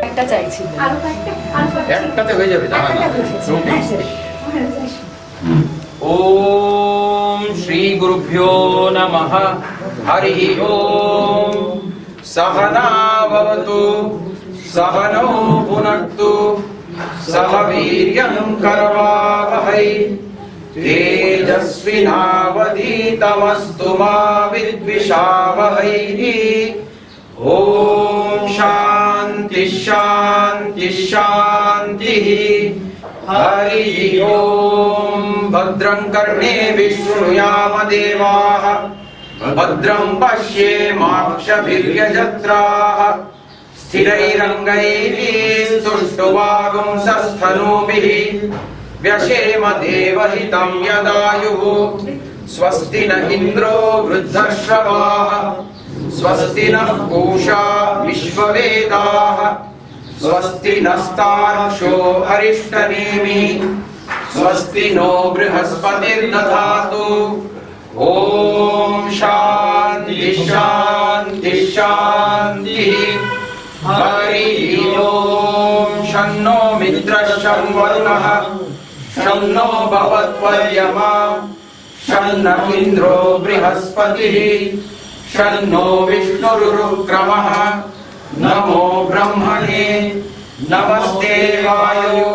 একটা চাইছি একটাতে হয়ে যাবে ওম শ্রী গুরুভ্যো নমঃ হরি ওম सहना भवतु सहनौ भुनक्तु सह वीर्यं करवावहै तेजस्विनावधीतमस्तु मा विद्विषावहै ओम शांति शांति शांतिः हरि ओम भद्रं कर्णेभिः शृणुयाम देवाः भद्रं पश्येमाक्षभिर्यजत्राः स्थिरैरङ्गैः स्तुष्टुवागुंसस्तनूभिः व्यशेम देवहितं यदायुः स्वस्ति न इन्द्रो वृद्धश्रवाः स्वस्ति नः पूषा विश्ववेदाः स्वस्ति नस्तार्क्ष्यो अरिष्टनेमिः स्वस्ति नो बृहस्पतिर्दधातु ओम शांति शांति शांति हरि ओम शन्नो मित्रः शं वरुणः शन्नो भवत्वर्यमा शन्न इन्द्रो बृहस्पतिः शन्नो विष्णुरुक्रमः नमो ब्रह्मणे नमस्ते वायो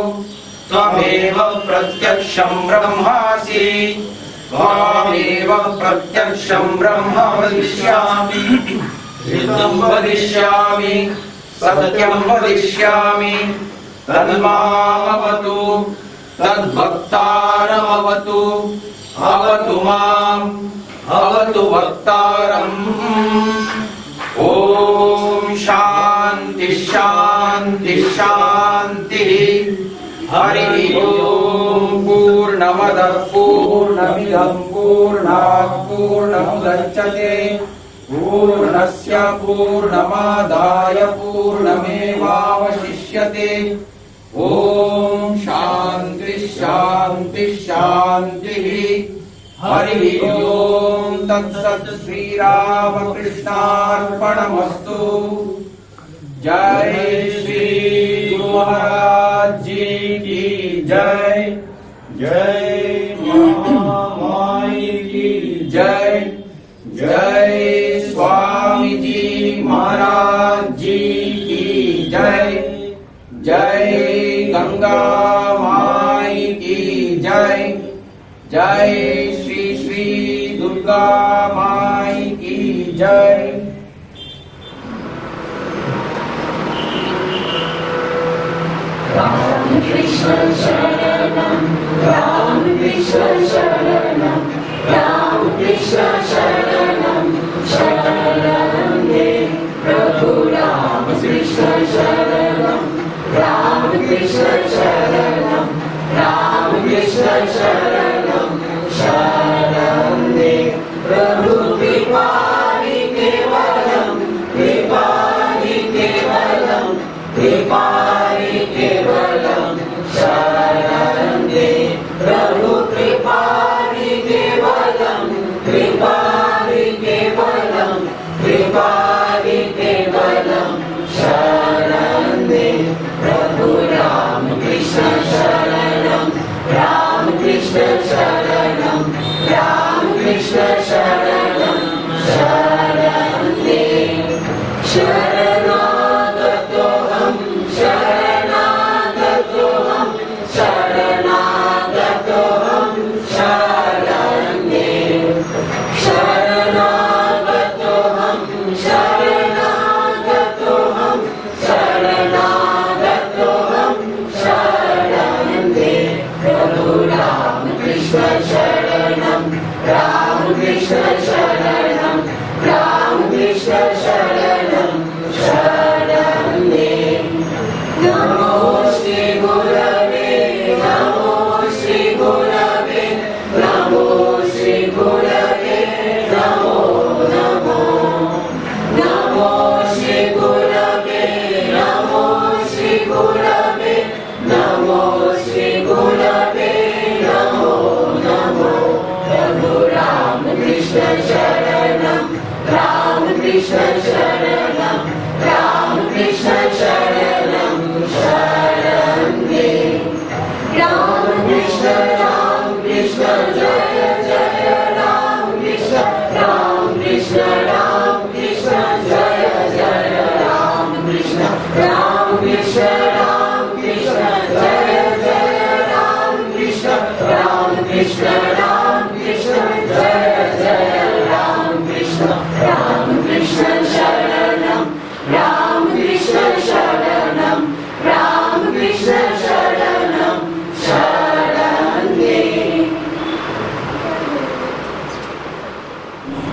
त्वमेव प्रत्यक्षं ब्रह्मासि त्वामेव प्रत्यक्षं ब्रह्म वदिष्यामि ऋतं वदिष्यामि सत्यं वदिष्यामि तन्मामवतु तद्भक्तारमवतु अवतु माम् अवतु वक्तारम् ओम शांति शांति शांतिः हरि ओम पूर्णमदः पूर्णमिदं पूर्णात् पूर्णमुदच्यते पूर्णस्य पूर्णमादाय पूर्णमेवावशिष्यते ओम शांति शांति शांतिः हरि ओम तत्सत् श्रीरामकृष्णार्पणमस्तु जय श्री गुरु महाराज जी की जय जय महामाई की जय जय स्वामी जी महाराज जी की जय जय गंगा माई की जय जय श्री श्री दुर्गा माई की जय राम कृष्ण शरणं राम कृष्ण शरणं राम कृष्ण शरणं शरणं मे प्रभु राम कृष्ण शरणं राम कृष्ण शरणं राम कृष्ण शरणं शरणं मे प्रभु कृपाणि केवलं कृपाणि केवलं कृपाणि केवलं शरणं मे प्रभु कृपाणि केवलं कृपाणि केवलं कृपाणि केवलं शरणं मे प्रभु राम कृष्ण शरणं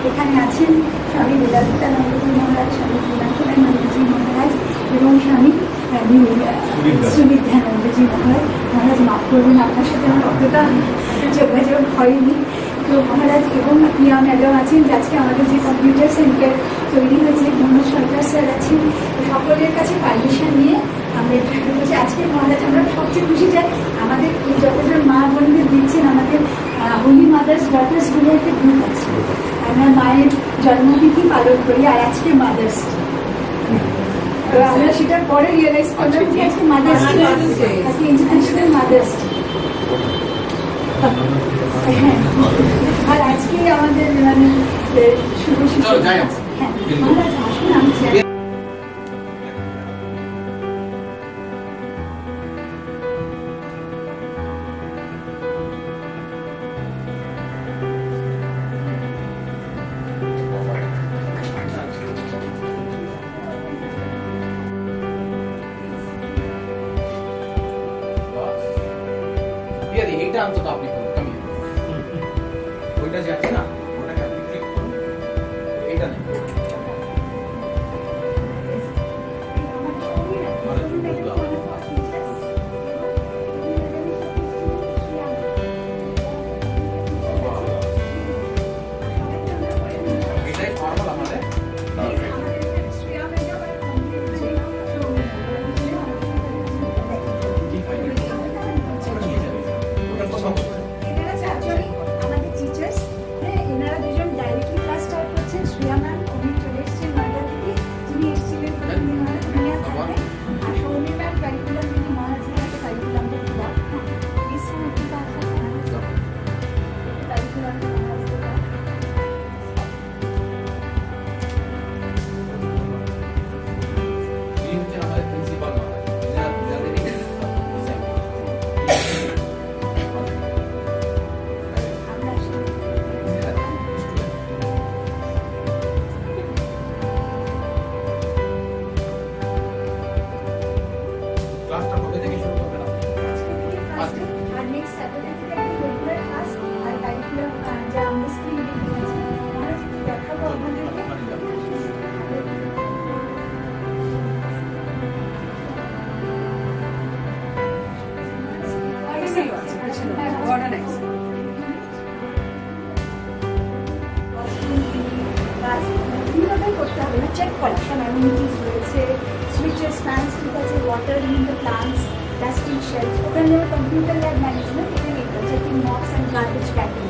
এখানে আছেন স্বামী লীলাদিত্যানন্দজি মহারাজ, স্বামী শ্রীনাথনন্দজি মহারাজ এবং স্বামী সুবিদ্যানন্দজি মহারাজ। মহারাজ মাফ করবেন, আপনার সাথে আমার অতটা যোগাযোগ হয়নি। তো মহারাজ এবং প্রিয়া ম্যাডাম আছেন, আজকে আমাদের যে কম্পিউটার সেন্টার তৈরি হয়েছে, মনোজ সরকার স্যার আছেন, সকলের কাছে পারমিশন নিয়ে আমরা এটা করছি। আজকে মহারাজ আমরা সবচেয়ে খুশি যে আমাদের এই যতজন মা বোনদের দিচ্ছেন, আমাদের হোলি মাদার্স ডটার্স বলে একটা গ্রুপ আছে, আমরা মায়ের জন্মতিথি পালন করি, আর আজকে মাদার্স ডে। আমরা সেটা পরে রিয়েলাইজ করলাম যে আজকে মাদার্স ডে, আজকে ইন্টারন্যাশনাল মাদার্স ডে। হ্যাঁ, আর আজকে আমাদের মানে শুভ শিশু। হ্যাঁ মহারাজ আসুন, আমি চাই এইটা অন্তত আপনি কমিয়ে ওইটা যে আছে না, ওটাকে আপনি ক্লিক করুন, এইটা নেই। এটাই ফর্মাল আমাদের। আমাদের টিচার্স, এনারা দুজন ডাইরেক্টলি ক্লাস স্টার্ট করছেন। শ্রেয়া ম্যাম উনি চলে এসেছেন নয়ডা থেকে, যিনি এসেছিলেন থাকবেন। আর সৌমি ম্যাম কারিকুলাম, যিনি মহারাজের একটা কারিকুলামটা দিলাম। আমাদের প্রিন্সিপাল ক্লাসটা কবে থেকে শুরু করবেন আপনি? আর নেক্সট স্যাটারডে থেকে একটা রেগুলার ক্লাস আর কারিকুলাম যা আমরা স্ক্রিনে দিয়েছি। মহারাজ একটু দেখাবো আপনাদেরকে। করতে হবে না, চেক করা সব অ্যামিনিটিস রয়েছে, সুইচেস, ফ্যান্স, ঠিক আছে, water in the plants, dusting shelves, ওখানে কম্পিউটার ল্যাব ম্যানেজমেন্ট, এখানে checking mocks and garbage packing.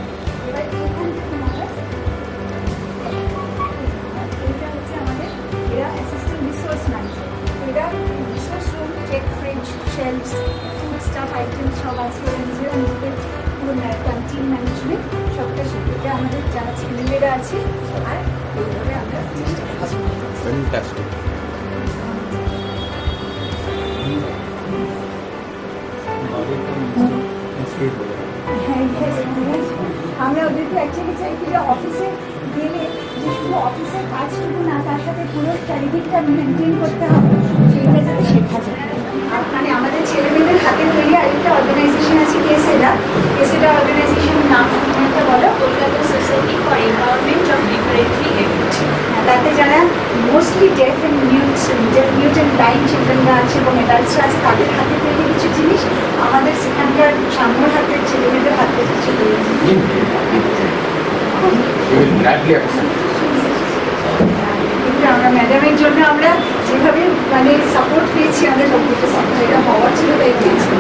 এবার এখান থেকে মহারাজ এটা হচ্ছে আমাদের, এরা অ্যাসিস্ট্যান্ট রিসোর্স ম্যানেজার, এরা resource room, check fridge, shelves, food stuff items সব আছে, ওরা নিজেরা নিজেদের পুরো ক্যান্টিন ম্যানেজমেন্ট সবটা শিখে। এটা আমাদের যারা ছেলেমেয়েরা আছে, আর এইভাবে আমরা চেষ্টা করছি। ফ্যান্টাস্টিক। হ্যাঁ, আমরা ওদেরকে অ্যাকচুয়ালি চাই কি যে অফিসে গেলে যে শুধু অফিসের কাজটুকু না, তার সাথে পুরো চারিদিকটা মেনটেন করতে হবে, সেইটা যাতে শেখা যায়। আর মানে আমাদের ছেলেমেয়েদের হাতে তৈরি আরেকটা অর্গানাইজেশন আছে, কেসেডা। কেসেডা অর্গানাইজেশনের নাম একটা বলো। Kolkata society for empowerment of differently abled. তাতে যারা mostly deaf and mute and blind চিলড্রেনরা আছে এবং অ্যাডাল্টসরা আছে, তাদের হাতে তৈরি কিছু জিনিস আমাদের সেখানকার সামনের হাতের ছেলেমেয়েদের হাতে কিছু তৈরি। আমরা ম্যাডামের জন্য আমরা যেভাবে মানে সাপোর্ট পেয়েছি, আমাদের কম্পিউটার সেন্টার এটা হওয়ার ছিল, তাই পেয়েছি।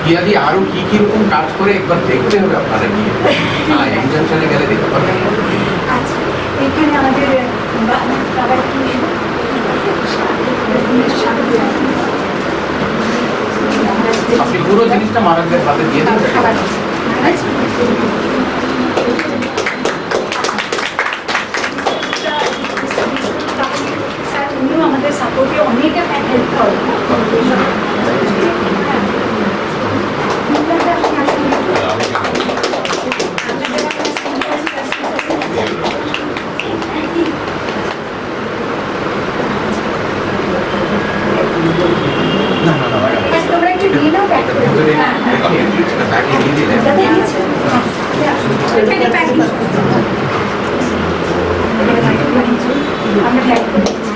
ইয়াদি আরো কি কি রকম কাজ করে একবার দেখতে হবে আপনারা গিয়ে। হ্যাঁ, এক্সামশনে গেলে দেখতে পাবেন। আচ্ছা, এখানে আমাদের জিনিসটা মহারাজদের হাতে দিয়ে দিন। খাবার আছে। স্যার উনিও আমাদের সাপোর্টে অনেক হেল্প করেন। না না না লাগাবো। তোমরা একটু দিয়ে নাও, প্যাক করে ভেতরে হ্যাঁ হ্যাঁ একটা ব্যাগে দিয়ে দিলে যাতে দিয়েছে এখানে প্যাকিং আমরা প্যাক করে দিচ্ছি।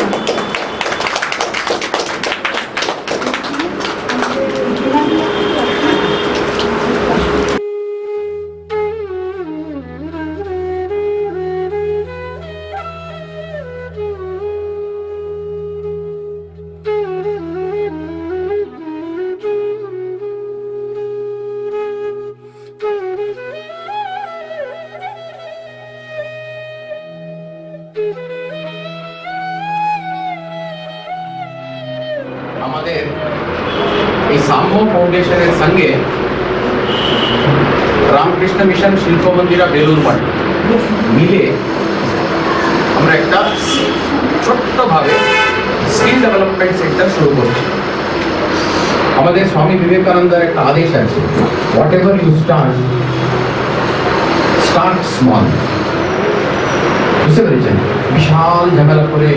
আমাদের এই সাম্য ফাউন্ডেশনের সঙ্গে রামকৃষ্ণ মিশন শিল্প মন্দিরা বেলুর মঠ মিলে আমরা একটা ছোট্টভাবে স্কিল ডেভেলপমেন্ট সেন্টার শুরু করছি। আমাদের স্বামী বিবেকানন্দের একটা আদেশ আছে, whatever you start small. বুঝতে পেরেছেন? বিশাল ঝামেলা করে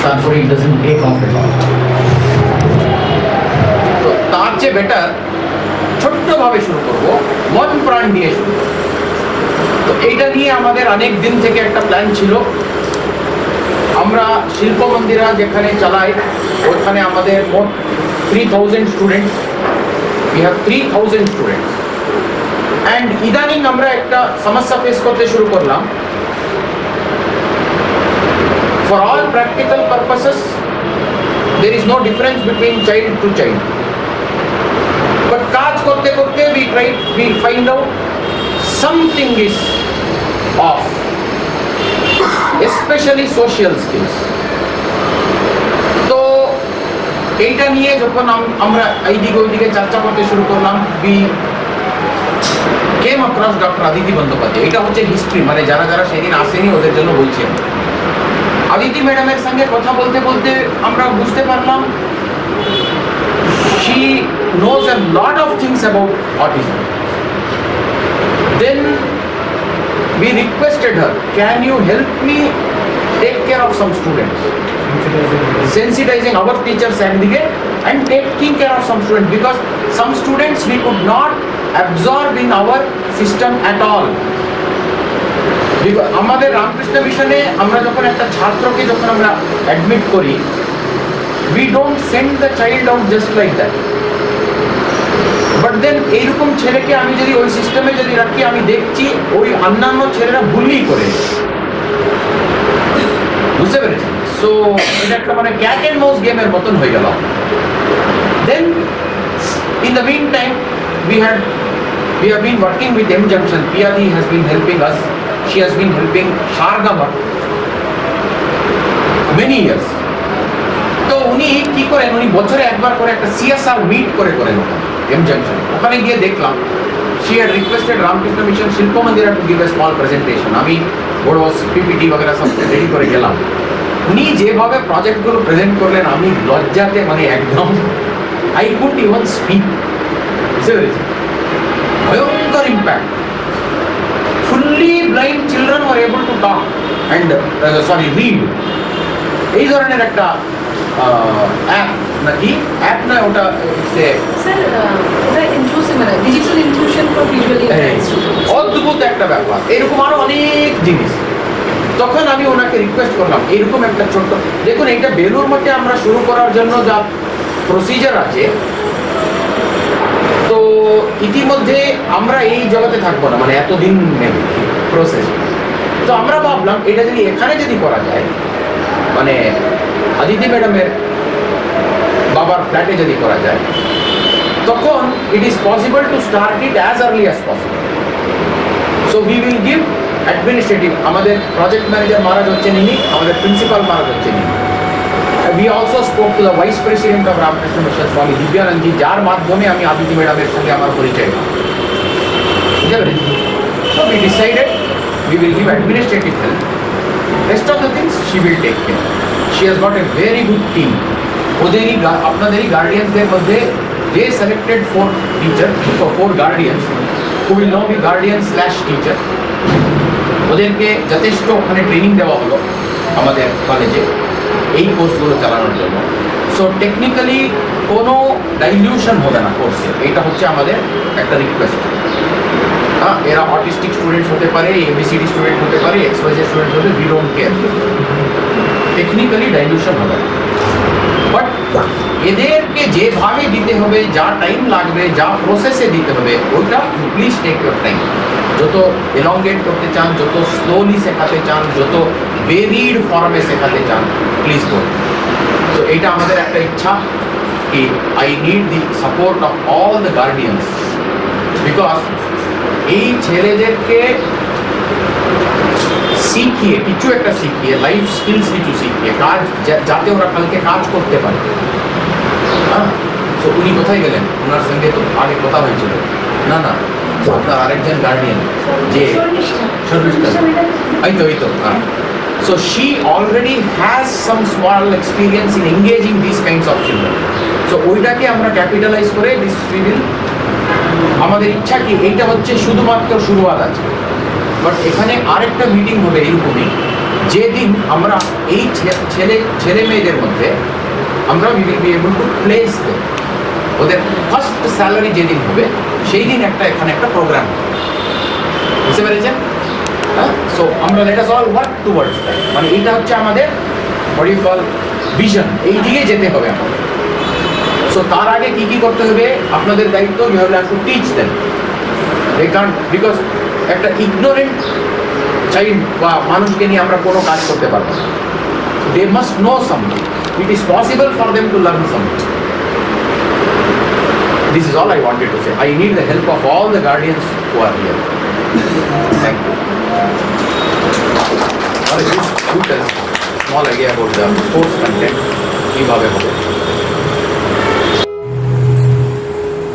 তারপরে it doesn't take off at all. তো তার চেয়ে বেটার ছোট্টভাবে শুরু করবো, মন প্রাণ নিয়ে শুরু করবো। তো এইটা নিয়ে আমাদের অনেক দিন থেকে একটা প্ল্যান ছিল। আমরা শিল্প মন্দিরা যেখানে চালাই ওখানে আমাদের মোট 3000 students, we have 3000 students. And ইদানিং আমরা একটা সমস্যা ফেস করতে শুরু করলাম। For all practical purposes, there is no difference between child to child. But কাজ করতে করতে we find out something is off, especially social skills. তো এইটা নিয়ে যখন আমরা এইদিকে ওইদিকে চর্চা করতে শুরু করলাম, we came across doctor Aditi Bandyopadhyay. এটা হচ্ছে হিস্ট্রি, মানে যারা যারা সেদিন আসেনি ওদের জন্য বলছি আমি। আদিতি ম্যাডামের সঙ্গে কথা বলতে বলতে আমরা বুঝতে পারলাম she knows a lot of things about autism. Then we requested her, can you help me take care of some students, sensitizing our teachers and taking care of some students, because some students we could not absorb in our system at all. আমাদের রামকৃষ্ণ মিশনে আমরা যখন একটা ছাত্রকে যখন আমরা admit করি, we don't send the child out just like that. But then এইরকম ছেলেকে আমি যদি ওই সিস্টেমে যদি রাখি, আমি দেখছি ওই অন্যান্য ছেলেরা ভুলই করে। বুঝতে পেরেছি? সো এটা একটা মানে ক্যাট অ্যান্ড মাউস গেমের মতন হয়ে গেল। Then in the meantime we have been working with M Junction. Piyadi has been helping us. She has been helping Shargama many years. তো উনি কি করেন, উনি বছরে একবার করে একটা CSR মিট করেন M Junction। ওখানে গিয়ে দেখলাম she had requested Ramkrishna Mission শিল্প মন্দিরা to give a small presentation. আমি বড় PPT বগেরা সব রেডি করে গেলাম। উনি যেভাবে প্রজেক্টগুলো প্রেজেন্ট করলেন, আমি লজ্জাতে মানে একদম I couldn't even speak. ভয়ঙ্কর impact. Fully blind children were able to talk and read. এই ধরনের একটা অ্যাপ নাকি অ্যাপ না ওটা স্যার ওটা ইনক্লুসিভ মানে ডিজিটাল ইনক্লুশন ফর ভিজুয়ালি অদ্ভুত একটা ব্যাপার। এরকম আরো অনেক জিনিস। তখন আমি ওনাকে রিকোয়েস্ট করলাম এরকম একটা ছোট্ট, দেখুন এইটা বেলুর মধ্যে আমরা শুরু করার জন্য যা প্রসিজার আছে, তো ইতিমধ্যে আমরা এই জগতে থাকবো না, মানে এতদিন নেবে প্রসেস। তো আমরা ভাবলাম এটা যদি এখানে যদি করা যায়, মানে আদিতি ম্যাডামের বাবার ফ্ল্যাটে যদি করা যায়, তখন ইট is possible to start it as early as possible. So we will give administrative, আমাদের প্রজেক্ট ম্যানেজার মহারাজ হচ্ছেন ইনি, আমাদের প্রিন্সিপাল মহারাজ হচ্ছেন ইনি। we also spoke to the Vice President of Ramakrishna Mission, Swami Divyanandji, যার মাধ্যমে আমি আদিতি ম্যাডামের সঙ্গে আমার পরিচয় হয়। So we decided we will give administrative help. Rest of the things she will take care. She has got a very good team. ওদেরই আপনাদেরই গার্ডিয়ানসদের মধ্যে they selected 4 teachers, so 4 guardians who will now be guardian/teacher. ওদেরকে যথেষ্ট ওখানে training দেওয়া হলো আমাদের কলেজে এই কোর্সগুলো চালানোর জন্য। সো টেকনিক্যালি কোনো ডাইলিউশন হবে না কোর্সে, এটা হচ্ছে আমাদের একটা রিকোয়েস্ট। হ্যাঁ, এরা অটিস্টিক স্টুডেন্টস হতে পারে, এবিসিডি স্টুডেন্ট হতে পারে, XYZ স্টুডেন্ট হতে, we don't care, technically dilution হবে না। বাট এদেরকে যেভাবে দিতে হবে, যা টাইম লাগবে, যা প্রসেসে দিতে হবে, ওইটা প্লিজ টেক ইউর টাইম। যত এলংগেট করতে চান, যত স্লোলি শেখাতে চান, যত ভেরিড ফর্মে শেখাতে চান, প্লিজ করুন। সো এইটা আমাদের একটা ইচ্ছা কি I need the support of all the guardians, because এই ছেলেদেরকে শিখিয়ে কিছু একটা শিখিয়ে, লাইফ স্কিলস কিছু শিখিয়ে, কাজ যাতে ওরা কালকে কাজ করতে পারে। হ্যাঁ, তো উনি কোথায় গেলেন? ওনার সঙ্গে তো আগে কথা হয়েছিল। না না, আপনার আরেকজন গার্ডিয়ান যে এই তো হ্যাঁ। So she already has some small experience in engaging these kinds of children. So ওইটাকে আমরা ক্যাপিটালাইজ করে this we will, আমাদের ইচ্ছা কি এইটা হচ্ছে শুধুমাত্র শুরুয়াত আছে, বাট এখানে আরেকটা মিটিং হবে এরকমই, যেদিন আমরা এই ছেলে মেয়েদের মধ্যে আমরা we will be able to place them, ওদের ফার্স্ট স্যালারি যেদিন হবে সেই দিন এখানে একটা প্রোগ্রাম বুঝতে পেরেছেন? হ্যাঁ, সো আমরা let us all work towards that, মানে এইটা হচ্ছে আমাদের হোয়াট ইউ কল ভিশন, এই দিকে যেতে হবে আমাদের। সো তার আগে কি কি করতে হবে আপনাদের দায়িত্ব, you have to teach them. They can't, because একটা ইগনোরেন্ট চাইল্ড বা মানুষকে নিয়ে আমরা কোনো কাজ করতে পারবো না। They must know something, it is possible for them to learn something. This is all I wanted to say. I need the help of all the guardians who are here. Thank you. You tell small idea about the course content. কিভাবে হবে?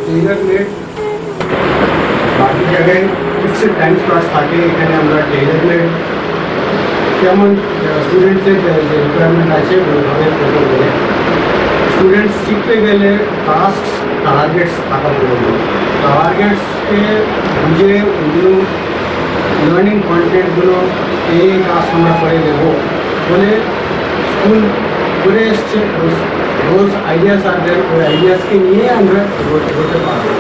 Taylor made বাকি জায়গায় fixed time slot থাকে, এখানে আমরা Taylor made যেমন স্টুডেন্টসের যে requirement আছে ওইভাবে প্রোগ্রাম করে স্টুডেন্টস শিখতে গেলে টাস্ক টার্গেটস থাকা প্রয়োজন। টার্গেটসকে বুঝে ওইগুলো লার্নিং কন্টেন্টগুলো এই কাজ আমরা করে দেবো বলে স্কুল করে এসছে, রোজ আইডিয়াস আছে, ওই আইডিয়াসকে নিয়ে আমরা করতে পারবো।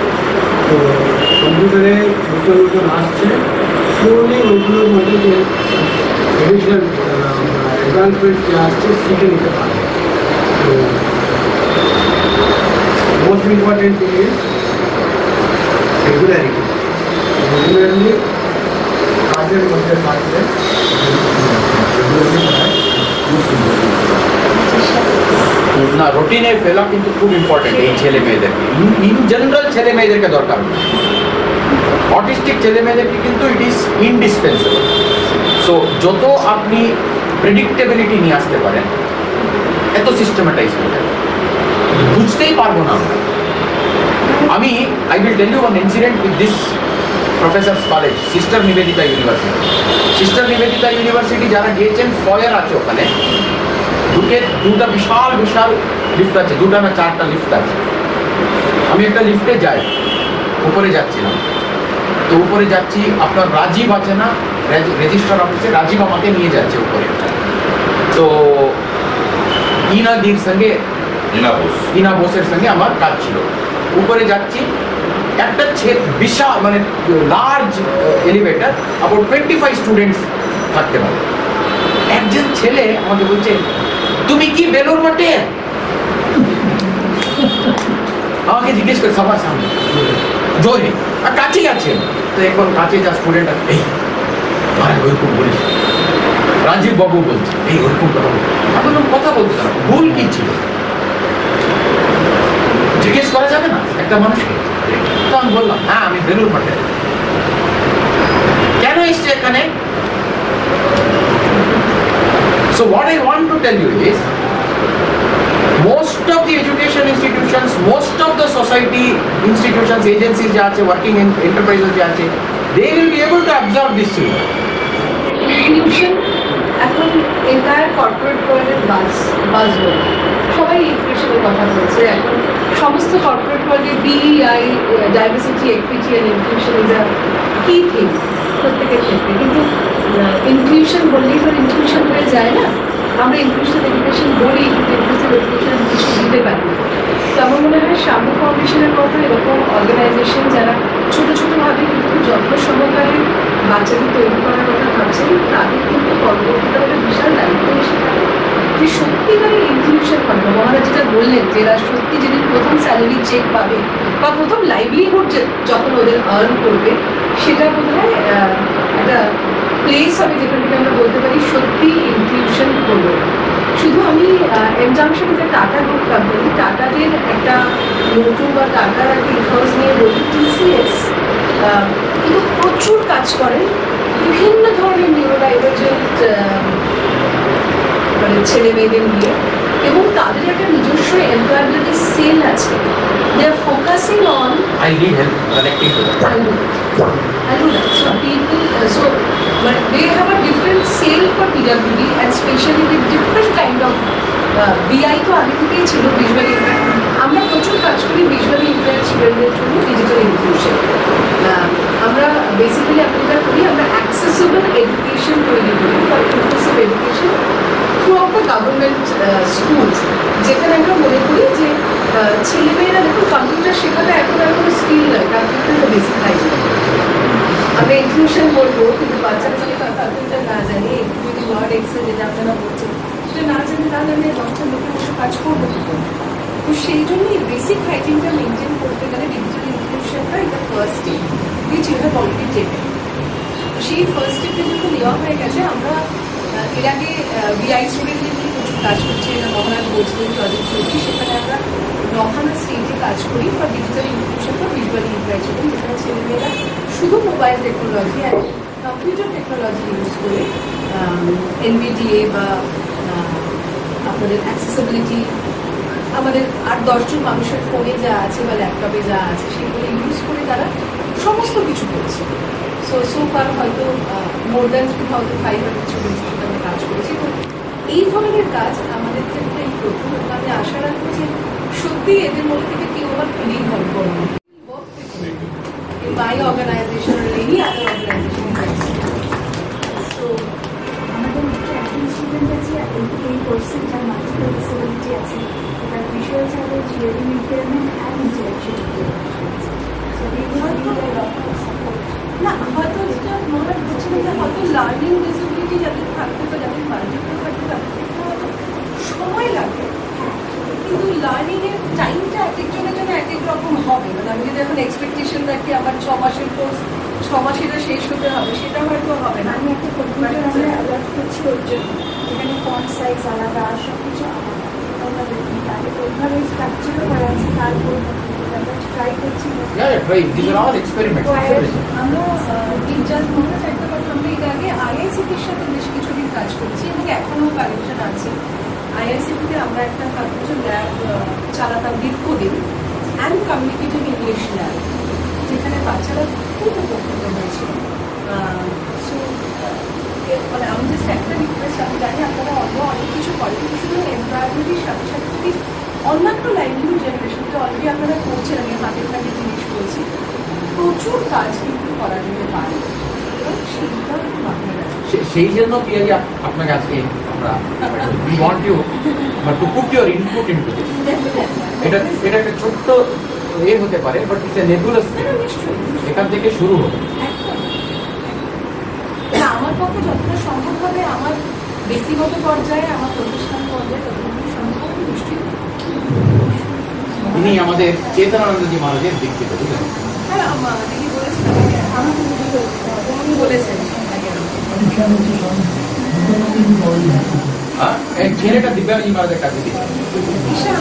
তো কম্পিউটারে নতুন নতুন আসছে, স্লোলি ওইগুলোর মধ্যে যে এডিশনাল অ্যাডভান্সমেন্ট যে আসছে শিখে নিতে পারবে। তো most important thing is regularity. Regularly কাজের মধ্যে থাকলে না, রুটিনে ফেলা কিন্তু খুব ইম্পর্টেন্ট এই ছেলে মেয়েদেরকে, ইন জেনারেল ছেলে মেয়েদেরকে দরকার। অটিস্টিক ছেলে মেয়েদেরকে কিন্তু ইট ইজ ইনডিসপেন্সেবল। সো যত আপনি প্রেডিক্টেবিলিটি নিয়ে আসতে পারেন, এত সিস্টেমেটাইজ হয়ে যাবে, বুঝতেই পারবো না আমরা। আমি I will tell you one incident with this professors college, sister Nivedita university. Sister Nivedita university যারা গিয়েছেন, ফয়ার আছে ওখানে, দুটা বিশাল বিশাল লিফট আছে, 2টা না 4টা লিফট আছে। আমি একটা লিফটে যাই, উপরে যাচ্ছিলাম, তো উপরে যাচ্ছি, আপনার রাজীব আছে না রেজিস্ট্রার অফিসে, রাজীব আমাকে নিয়ে যাচ্ছে উপরে। তো ইনাদির সঙ্গে, ইনা বোসের সঙ্গে আমার কাজ ছিল। উপরে যাচ্ছি, একটা বিশাল মানে লার্জ এলিভেটার, অ্যাবাউট 25 স্টুডেন্টস থাকতে পারে। একজন ছেলে আমাকে বলছে, তুমি কি বেলুর মঠে? আমাকে জিজ্ঞেস করে সবার সামনে জোরে, আর কাছেই আছে। তো এখন কাছে যা স্টুডেন্ট আছে, এই আরে ওইরকম বলিস, রাজীব বাবু বলছে, এই ওরকম কথা বল। আমি কথা বলতে না, ভুল কি ছিল জিজ্ঞেস করা যাবে না একটা মানুষকে? তো আমি বললাম, হ্যাঁ আমি বেলুর মঠে। কেন এসছে এখানে? So what I want to tell you is, Most of the education institutions, most of the society institutions, agencies যা আছে, working enterprises যা আছে, they will be able to absorb this children. Inclusion এখন এন্টায়ার কর্পোরেট ওয়ার্ল্ডের buzzword, সবাই ইনক্লুশনের কথা বলছে এখন। সমস্ত কর্পোরেট ওয়ার্ল্ডে DEI, diversity, equity and inclusion is a কি থিং প্রত্যেকের ক্ষেত্রে, কিন্তু ইনক্লুশন বললেই তো ইনক্লুশন হয়ে যায় না। আমরা ইনক্লুশন এডুকেশন বলি, কিন্তু ইনক্লুসিভ এডুকেশন কিছু দিতে পারি। তো আমার মনে হয় সাম্য ফাউন্ডেশনের মতো এরকম অর্গানাইজেশন যারা ছোটো ছোটোভাবে কিন্তু যত্ন সহকারে বাচ্চাদের তৈরি করার কথা ভাবছেন, তাদের কিন্তু পরবর্তীতে একটা বিশাল দায়িত্ব এসে থাকে যে সত্যিকারের ইনক্লুশন হবে। মহারাজ যেটা বললেন যে এরা সত্যি যেদিন প্রথম স্যালারি চেক পাবে বা প্রথম লাইভলিহুড যখন ওদের আর্ন করবে, সেটা বোধ হয় একটা প্লেস হবে যেখান থেকে আমরা বলতে পারি সত্যি ইনক্লুশন হলো। শুধু আমি এম জাংশনে যে টাটা গ্রুপ কোম্পানি, টাটাদের একটা মোটো বা টাটার একটা ইথস নিয়ে বলি, TCS কিন্তু প্রচুর কাজ করেন বিভিন্ন ধরনের নিউরোডাইভার্জেন্ট মানে ছেলে মেয়েদের নিয়ে, এবং তাদের একটা নিজস্ব এমপ্লয়াবিলিটি সেল আছে। They are focusing on I need help connecting to that. I'll do that. So people, they have a different sale for PWD, and especially with different kind of BI তো আগে থেকেই ছিল, visual impact. আমরা প্রচুর কাজ করি visual impact স্টুডেন্টদের জন্য ডিজিটাল ইনক্লুশন। আমরা বেসিক্যালি আমরা করি, আমরা অ্যাক্সেসিবল এডুকেশন তৈরি করি, inclusive education through out the government schools, যেখানে আমরা মনে করি যে ছেলেমেয়েরা দেখুন কম্পিউটার শেখাটা এখন আর কোনো স্কিল নয়, কম্পিউটার বেসিক হাইজিন। আমরা ইনক্লুশন বলবো, কিন্তু বাচ্চারা যদি কম্পিউটার না জানে, যদি ওয়ার্ড এক্সেল যেটা আপনারা বলছেন সেটা না জানে, তাহলে আমি 10টা লোকের বসে কাজ করবো কি করে? তো সেই জন্যই বেসিক হাইজিনটা মেনটেন করতে গেলে ডিজিটাল ইনক্লুশনটা এটা first step, which you have already taken. তো সেই ফার্স্ট স্টেপে যখন নেওয়া হয়ে গেছে, আমরা এর আগে BI স্টুডেন্টদের নিয়ে প্রচুর কাজ করছি, এটা মহারাজ বলছিলেন প্রজেক্ট করছি, সেখানে আমরা 9খানা স্টেটে কাজ করি for digital inclusion for visual impact, যেখানে ছেলেমেয়েরা শুধু মোবাইল টেকনোলজি আর কম্পিউটার টেকনোলজি ইউজ করে NVDA বা আপনাদের অ্যাক্সেসিবিলিটি, আমাদের 8-10 জন মানুষের ফোনে যা আছে বা ল্যাপটপে যা আছে সেগুলো ইউজ করে তারা সমস্ত কিছু করছে। সো ফার হয়তো মোর দ্যান 3500 স্টুডেন্টস আমরা কাজ করেছি। তো এই ধরনের কাজ আমাদের ক্ষেত্রে এই প্রথম, আমি আশা রাখবো যে সত্যি এদের মধ্যে থেকে কেউ আবার ফিলিং হবে করবে by organization or any other organization. তো আমাদের মধ্যে একজন স্টুডেন্ট আছে 88% যার মাল্টিপল ডিসেবিলিটি আছে, তার visual challenge, hearing impairment and intellectual disability. So এই না হয়তো যেটা মহারাজ বলছিলেন যে হয়তো লার্নিং ডিসেবিলিটি যাদের থাকবে বা যাদের মাল্টিপল থাকবে তাদের ক্ষেত্রে হয়তো সময় লাগবে, কিন্তু লার্নিং এর টাইমটা এক একজনের জন্য এক এক রকম হবে। মানে আমি যদি এখন এক্সপেকটেশন রাখি আমার 6 মাসের কোর্স 6 মাসে এটা শেষ হতে হবে, সেটা হয়তো হবে না। আমি একটা কম্পিউটার আমরা অ্যাডাপ্ট করছি ওর জন্য, যেখানে ফন্ট সাইজ আলাদা, সব কিছু আলাদা, তাদের ওইভাবে স্ট্রাকচারও করা আছে। তারপর আমরা ট্রাই করছি। These are all experiments. আমরা জাস্ট মনে হচ্ছে একটা কথা, আমরা এর আগে IICTর সাথে বেশ কিছুদিন কাজ করছি এবং এখনও কানেকশন আছে। IICTতে আমরা একটা কম্পিউটার ল্যাব চালাতাম দীর্ঘদিন, অ্যান্ড কমিউনিকেটিভ ইংলিশ ল্যাব, যেখানে বাচ্চারা খুব উপকৃত হয়েছিল। সো মানে আমি জাস্ট একটা রিকোয়েস্ট, আমি জানি আপনারা অনেক কিছু করেন, কিন্তু শুধু এমপ্লয়াবিলিটির সাথে সাথে যদি অন্যান্য লাইভলিহুড জেনারেশনকে অলরেডি আপনারা করছেন, আমি হাতের কাজে জিনিস বলছি, প্রচুর কাজ কিন্তু করা যেতে পারে এবং সেইটা মাথায় রাখবেন। সেই জন্য পিয়াজি আপনাকে আজকে আমরা we want you to put your input into this. এটা একটা ছোট্ট হতে পারে, বাট ইটস এ নেবুলাস, এখান থেকে শুরু হবে। না, আমার পক্ষে যতটা সম্ভব হবে আমার ব্যক্তিগত পর্যায়ে, আমার প্রতিষ্ঠান পর্যায়ে যতটুকু সম্ভব হবে নিশ্চয়ই। ইনি আমাদের চেতনানন্দজি মহারাজের দীক্ষিত, বুঝলেন? হ্যাঁ, দিদি বলেছিলেন, আমাকে উনি বলেছেন এই ছেলেটা দিব্যাজি মহারাজের কাছে দিচ্ছে। ঈশান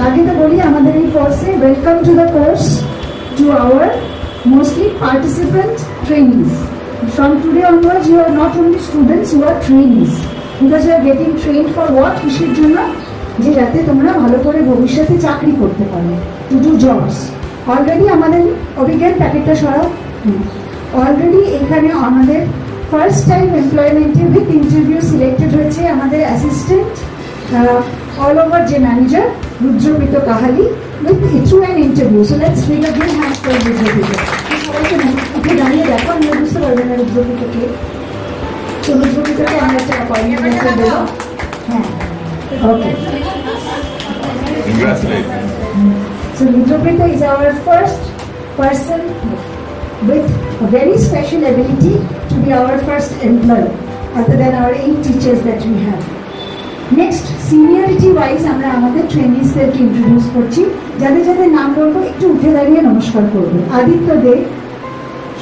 আগে তো বলি আমাদের এই কোর্সে welcome to the course to our mostly participant trainees. From today onwards you are not only students, you are trainees because you are getting trained for what? কিসের জন্য? যে যাতে তোমরা ভালো করে ভবিষ্যতে চাকরি করতে পারো, to do jobs. অলরেডি আমাদের অভিজ্ঞান প্যাকেটটা সরাও। অলরেডি এখানে আমাদের ফার্স্ট টাইম এমপ্লয়মেন্টে উইথ ইন্টারভিউ সিলেক্টেড হয়েছে আমাদের অ্যাসিস্ট্যান্ট all over যে manager Rudrapreet Kahali with through an interview. So let's make a big hand for রুদ্রপ্রীত। সবাইকে আপনি দাঁড়িয়ে দেখো, আমি বুঝতে পারবেন না রুদ্রপ্রীতকে। তো রুদ্রপ্রীতকে আমরা একটা অ্যাপয়েন্টমেন্ট লেটার দেবো। হ্যাঁ, ওকে। So Rudraprita is our first person with a very special ability to be our first employee other than our 8 teachers that we have. Next, seniority wise আমরা আমাদের ট্রেনিজদেরকে ইন্ট্রোডিউস করছি। যাদের যাদের নাম বলবো একটু উঠে দাঁড়িয়ে নমস্কার করবে। আদিত্য দে,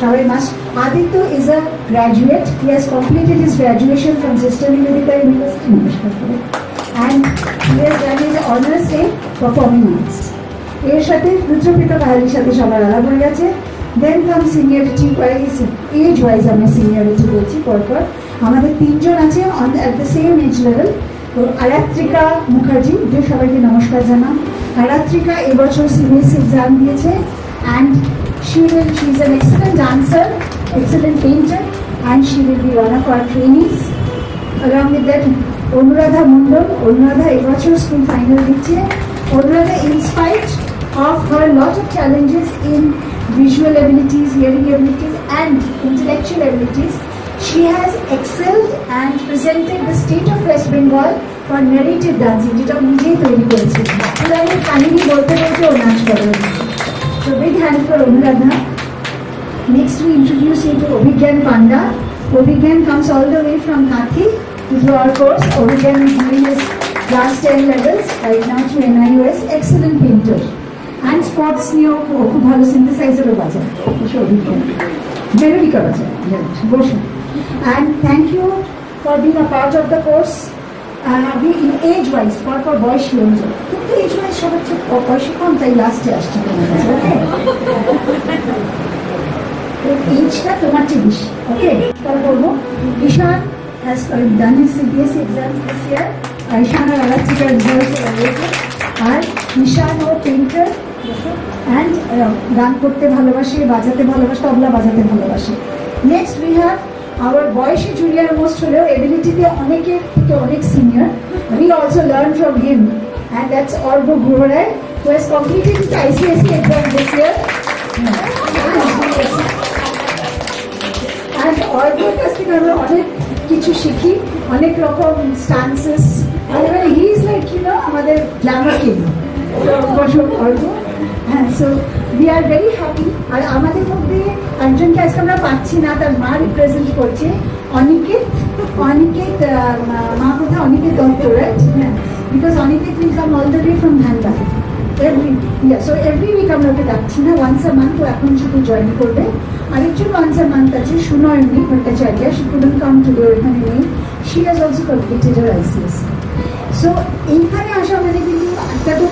সবাই must. Aditya is a graduate. He has completed his graduation from Sister Nivedita University. নমস্কার করবে। And he has done his honors in performing arts. এর সাথে রুদ্রপ্রীত কাহালির সাথে সবার আলাপ হয়ে গেছে। Then come seniority wise, age wise আমরা সিনিয়রিটি বলছি পরপর। আমাদের 3 জন আছে at the same age level. তো আরাত্রিকা মুখার্জি, যে সবাইকে নমস্কার জানাম। আরাত্রিকা এবছর সিবিএসই এক্সাম দিয়েছে and she is an excellent dancer, excellent painter, and she will be one of our trainees. Along with that, Anuradha Mondal, Anuradha এবছর স্কুল ফাইনাল দিচ্ছে। Anuradha, in spite of her lot of challenges in visual abilities, hearing abilities, and intellectual abilities, she has excelled and presented the state of West Bengal for narrative dancing, যেটা নিজেই তৈরি করেছে। পুরানি কাহিনী বলতে বলতে ও নাচ করে। So big hand for Anuradha. Next we introduce you to Obhigyan Panda. Obhigyan comes all the way from Kathi to do our course. Obhigyan is doing his last 10 levels right now through NIUS. Excellent painter. And sports নিয়েও খুব ভালো synthesizer-ও বাজায়। Obhigyan. Melodica বাজায়। বসুন। And thank you for being a part of the course. We in age wise, পরপর বয়সী অনুযায়ী, কিন্তু age wise সবার চেয়ে বয়সী কম, তাই লাস্টে আসছে তোমার কাছে, ওকে? এজটা তোমার চেয়ে বেশি, ওকে? তাহলে বলবো Ishaan has done his CBSE exams this year. Ishaan আর আরাত্রিকার রেজাল্টস রয়েছে। আর ঈশান ও পেইন্টার অ্যান্ড গান করতে ভালোবাসে, বাজাতে ভালোবাসে, তবলা বাজাতে ভালোবাসে। নেক্সট উই হ্যাভ our বয়সী জুনিয়র মোস্ট হলেও এবিলিটিতে অনেকের থেকে অনেক senior. We also learn from him, and that's Orbo Guhorai, who has completed his ICSE exam this year. And Orboর কাছ থেকে আমরা অনেক কিছু শিখি, অনেক রকম স্টান্সেস। মানে he is like, you know, আমাদের Glamour king. Orbo. So we are very happy. আর আমাদের মধ্যে একজনকে আজকে আমরা পাচ্ছি না, তার মা রিপ্রেজেন্ট করছে, অনিকেত। মা কোথা? অনিকেত দত্ত, রাইট? হ্যাঁ, because Aniket will come all the way from Dhanbad so every week আমরা ওকে ডাকছি না, ওয়ান্স আ মান্থ ও এখন শুধু জয়েন করবে। আরেকজন ওয়ান্স আ মান্থ আছে, Sunayani Bhattacharya, she couldn't come today, এখানে নেই। She has also completed her ICSE. So এইখানে আসা মানে কিন্তু একটা তো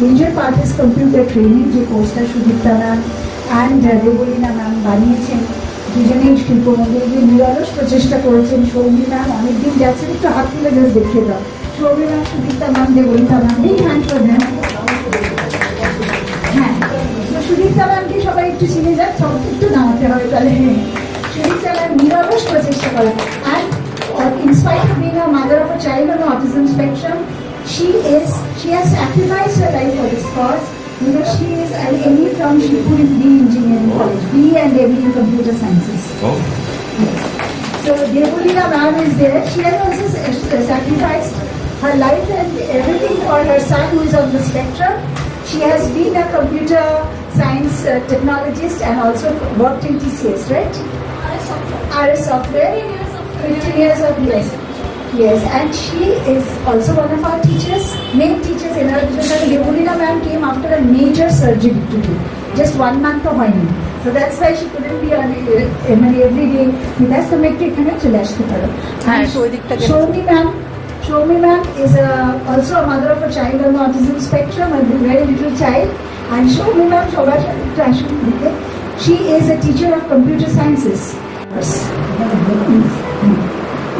major part is computer training, যে কোর্সটা Sudipta ma'am and Debleena ma'am বানিয়েছেন। দুজনেই শিল্পমন্দির যে নিরলস প্রচেষ্টা করেছেন। সৌমি ম্যাম অনেকদিন যাচ্ছেন, একটু হাত তুলে জাস্ট দেখিয়ে দাও। Soumi ma'am, Sudipta ma'am, Debleena ma'am, এই হ্যান্ড করে দেন। হ্যাঁ, তো সুদীপ্তা ম্যামকে সবাই একটু চিনে যাক, সব একটু নামাতে হবে তাহলে। সুদীপ্তা ম্যাম নিরলস প্রচেষ্টা করেন and in spite of being a mother of a child on the autism spectrum, she has sacrificed her life for this cause, because she is an ME from Shirpur B Engineering College, B and ME in Computer Sciences. Oh. Yes. So Devolina ma'am is there. She has also sacrificed her life and everything for her son who is on the spectrum. She has been a computer science technologist and also worked in TCS, right? RS Software. 15 years of yes, and she is also one of our teachers, main teachers in our division. Devolina ma'am came after a major surgery to do, just 1 month of whining. So that's why she couldn't be on every day with us. So make it kind of chalash to her. Shomi Shomi ma'am is also a mother of a child on the autism spectrum, a very little child. And Shomi ma'am, she is a teacher of computer sciences.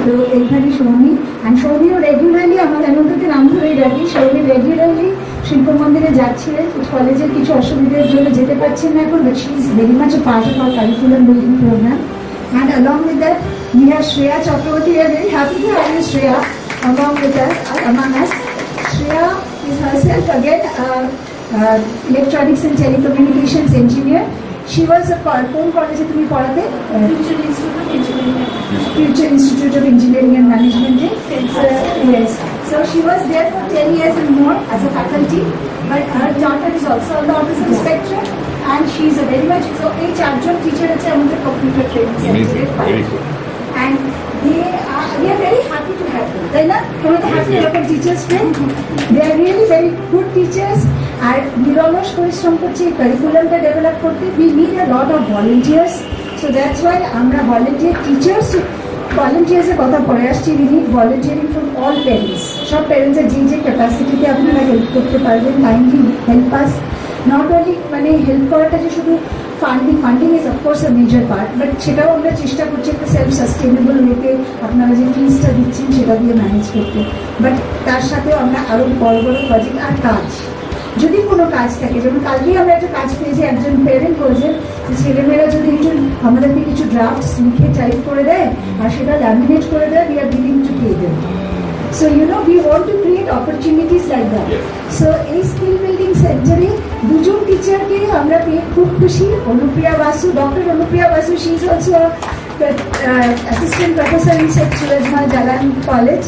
So, এখানে Soumi and সৌমিও regularly আমার আনন্দকে নাম ধরেই রাখি। Soumi regularly শিল্প মন্দিরে যাচ্ছিলেন, কলেজের কিছু অসুবিধার জন্য যেতে পারছেন না এখন, but she is very much a part of our curriculum building program. And along with that, we have Shreya Chakravarti. We are very happy to have you, Shreya, along with us, among us. Shreya is herself again electronics and telecommunications engineer. She was a কোন কলেজে তুমি পড়াতে? Future Institute of Engineering and Management. Yes. So she was there for 10 years and more as a faculty, but her daughter is also on the autism spectrum, and she is a very much so a charger teacher at the computer training center. Very good. And we are very happy to have them. They are not happy to have teachers friend. They are really very good teachers. আর নিরলস পরিশ্রম করছি কারিকুলামটা develop করতে। We need a lot of volunteers. So that's why আমরা volunteers এর কথা পরে আসছি। We need volunteering from all parents. সব প্যারেন্টসের যে ক্যাপাসিটিতে আপনারা হেল্প করতে পারবেন, kindly help us. Not only মানে হেল্প করাটা যে শুধু funding is of course a major part, but সেটাও আমরা চেষ্টা করছি একটা সেলফ সাস্টেনেবল ওয়েতে আপনারা যে ফিজটা দিচ্ছেন সেটা দিয়ে ম্যানেজ করতে। বাট তার সাথেও আমরা আরও বড় বড় প্রজেক্ট আর কাজ, যদি কোনো কাজ থাকে, যেমন কালকেই আমরা একটা কাজ পেয়েছি, একজন প্যারেন্ট বলছেন যে ছেলেমেয়েরা যদি একটু আমাদেরকে কিছু ড্রাফটস লিখে টাইপ করে দেয় আর সেটা ল্যামিনেট করে দেয়, we are willing to pay them. So we want to create opportunities like that. So এই স্কিল বিল্ডিং সেন্টারে দুজন টিচারকে আমরা পেয়ে খুব খুশি। Anupriya Basu, doctor Anupriya Basu, she is also assistant professor in Sheikh Surajmal Jalan College,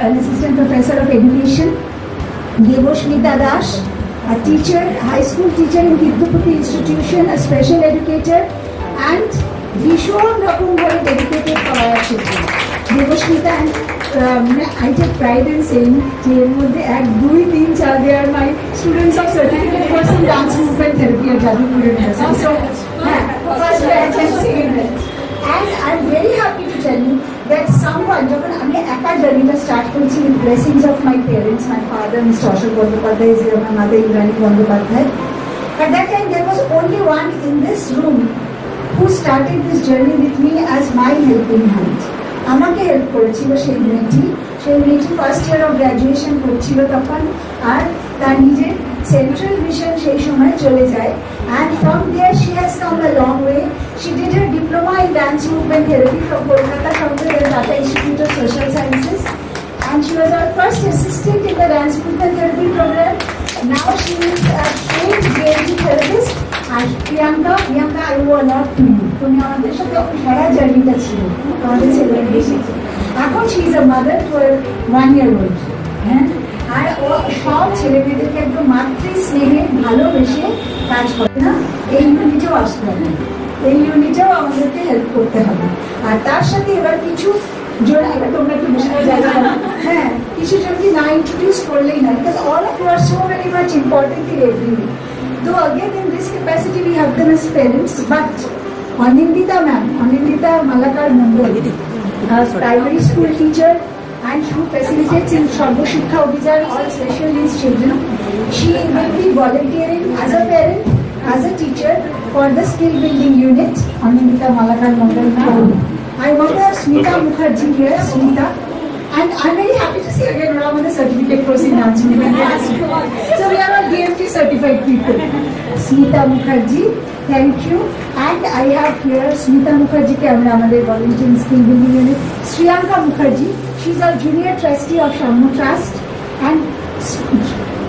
an assistant professor of education. Devosmita Das, a teacher, high school teacher in Kirtupati Institution, a special educator, and ভীষণ রকম ভাবে dedicated for our children. Devosmita, and I take pride in saying যে এর মধ্যে 1, 2, 3, 4 they are my students of certificate course in dance movement therapy at Jadavpur University. So, first batch and second batch. And I'm very happy to tell you that someone, যখন আমি একা জার্নিটা start করেছি with blessings of my parents, my father, Mr. Ashok Bandyopadhyay, my mother, Indrani Bandyopadhyay. At that time, there was only one in this room who started this journey with me as my helping hand. আমাকে help করেছিল সেই মেয়েটি first year of graduation করছিল তখন, আর তার নিজের central vision সেই সময় চলে যায়। And from there she has come a long way. She did her diploma in dance movement therapy from Kolkata, from the Tata Institute of Social Sciences, and she was our first assistant in the dance movement therapy program. Now she is a trained DLT therapist. And Priyanka, I owe a lot to you. তুমি আমাদের সাথে সারা জার্নিটা ছিল আমাদের ছেলের বেশি। এখন she is a mother to a 1-year-old. হ্যাঁ, আর ও সব ছেলেমেয়েদেরকে একদম মাতৃ স্নেহে ভালোবেসে কাজ করে না। এই ইউনিটেও আসতে হবে, এই ইউনিটেও আমাদেরকে হেল্প করতে হবে। আর তার সাথে এবার কিছু জন, এবার তোমরা একটু বেশি জায়গা, হ্যাঁ, কিছু জনকে না ইন্ট্রোডিউস করলেই না, because all of you are so very much important in everything. Though again in this capacity we have them as parents, but Anindita ma'am, Anindita Malakar Mandal, a primary school teacher, and who facilitates in Sarva Shiksha Abhiyan all special needs children. She will be volunteering as a parent, as a teacher for the skill building unit. Anindita Malakar Mandal ma'am. I want to have Smita Mukherjee here, Smita. And I'm very happy to see again around the certificate course in dance movement. So we are all DMT certified people. Smita Mukherjee, thank you. And I have here Smita Mukherjee, Amra volunteering skill building unit. Shriyanka Mukherjee, she's our junior trustee of Shammu Trust. And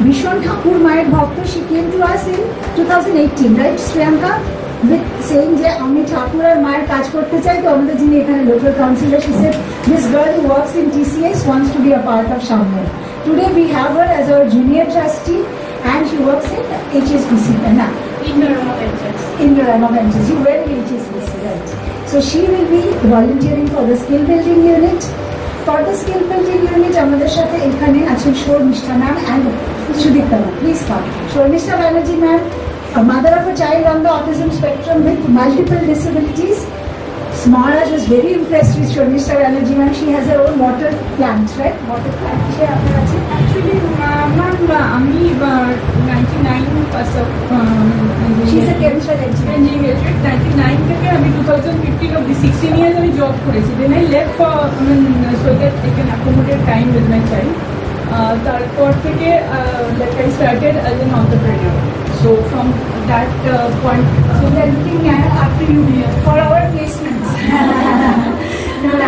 Vishwan Thakur Mayar Bhakta, she came to us in 2018, right, Shriyanka? With saying যে আমি ঠাকুর আর মায়ের কাজ করতে চাই, তো আমাদের যিনি এখানে local councillor, she said this girl who works in TCS wants to be a part of Shammu. Today we have her as our junior trustee and she works in HSBC. In Rama Ventures. You were in HSBC, right? So she will be volunteering for the skill building unit. For the skill building unit, আমাদের সাথে এখানে আছেন Sharmistha ma'am and Sudipta ma'am. Please come. Sharmistha Banerjee ma'am, a mother of a child on the autism spectrum with multiple disabilities. Maharaj was very impressed with Shormishta Banerjee, and she has her own water plant, right? Water plant. Actually, আমি 99 pass out She's a chemical engineer. engineering graduate 99 থেকে আমি 2015 অবধি 16 years আমি job করেছি then I left for so that I can accommodate time with my child তারপর থেকে like I started as an entrepreneur so from that point So we are looking after you for our placements.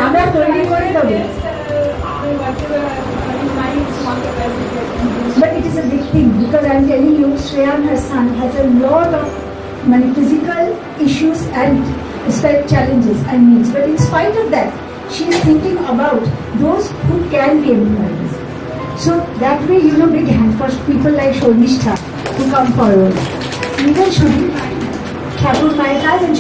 আমরা তৈরি করে দেবো। But it is a big thing because I am telling you, Shreya and her son has a lot of physical issues and challenges and needs. But in spite of that, she is thinking about those who can be employees. So that way, big hand for people like Shormishta to come forward. Even Shudipta Thakur Mayakaj and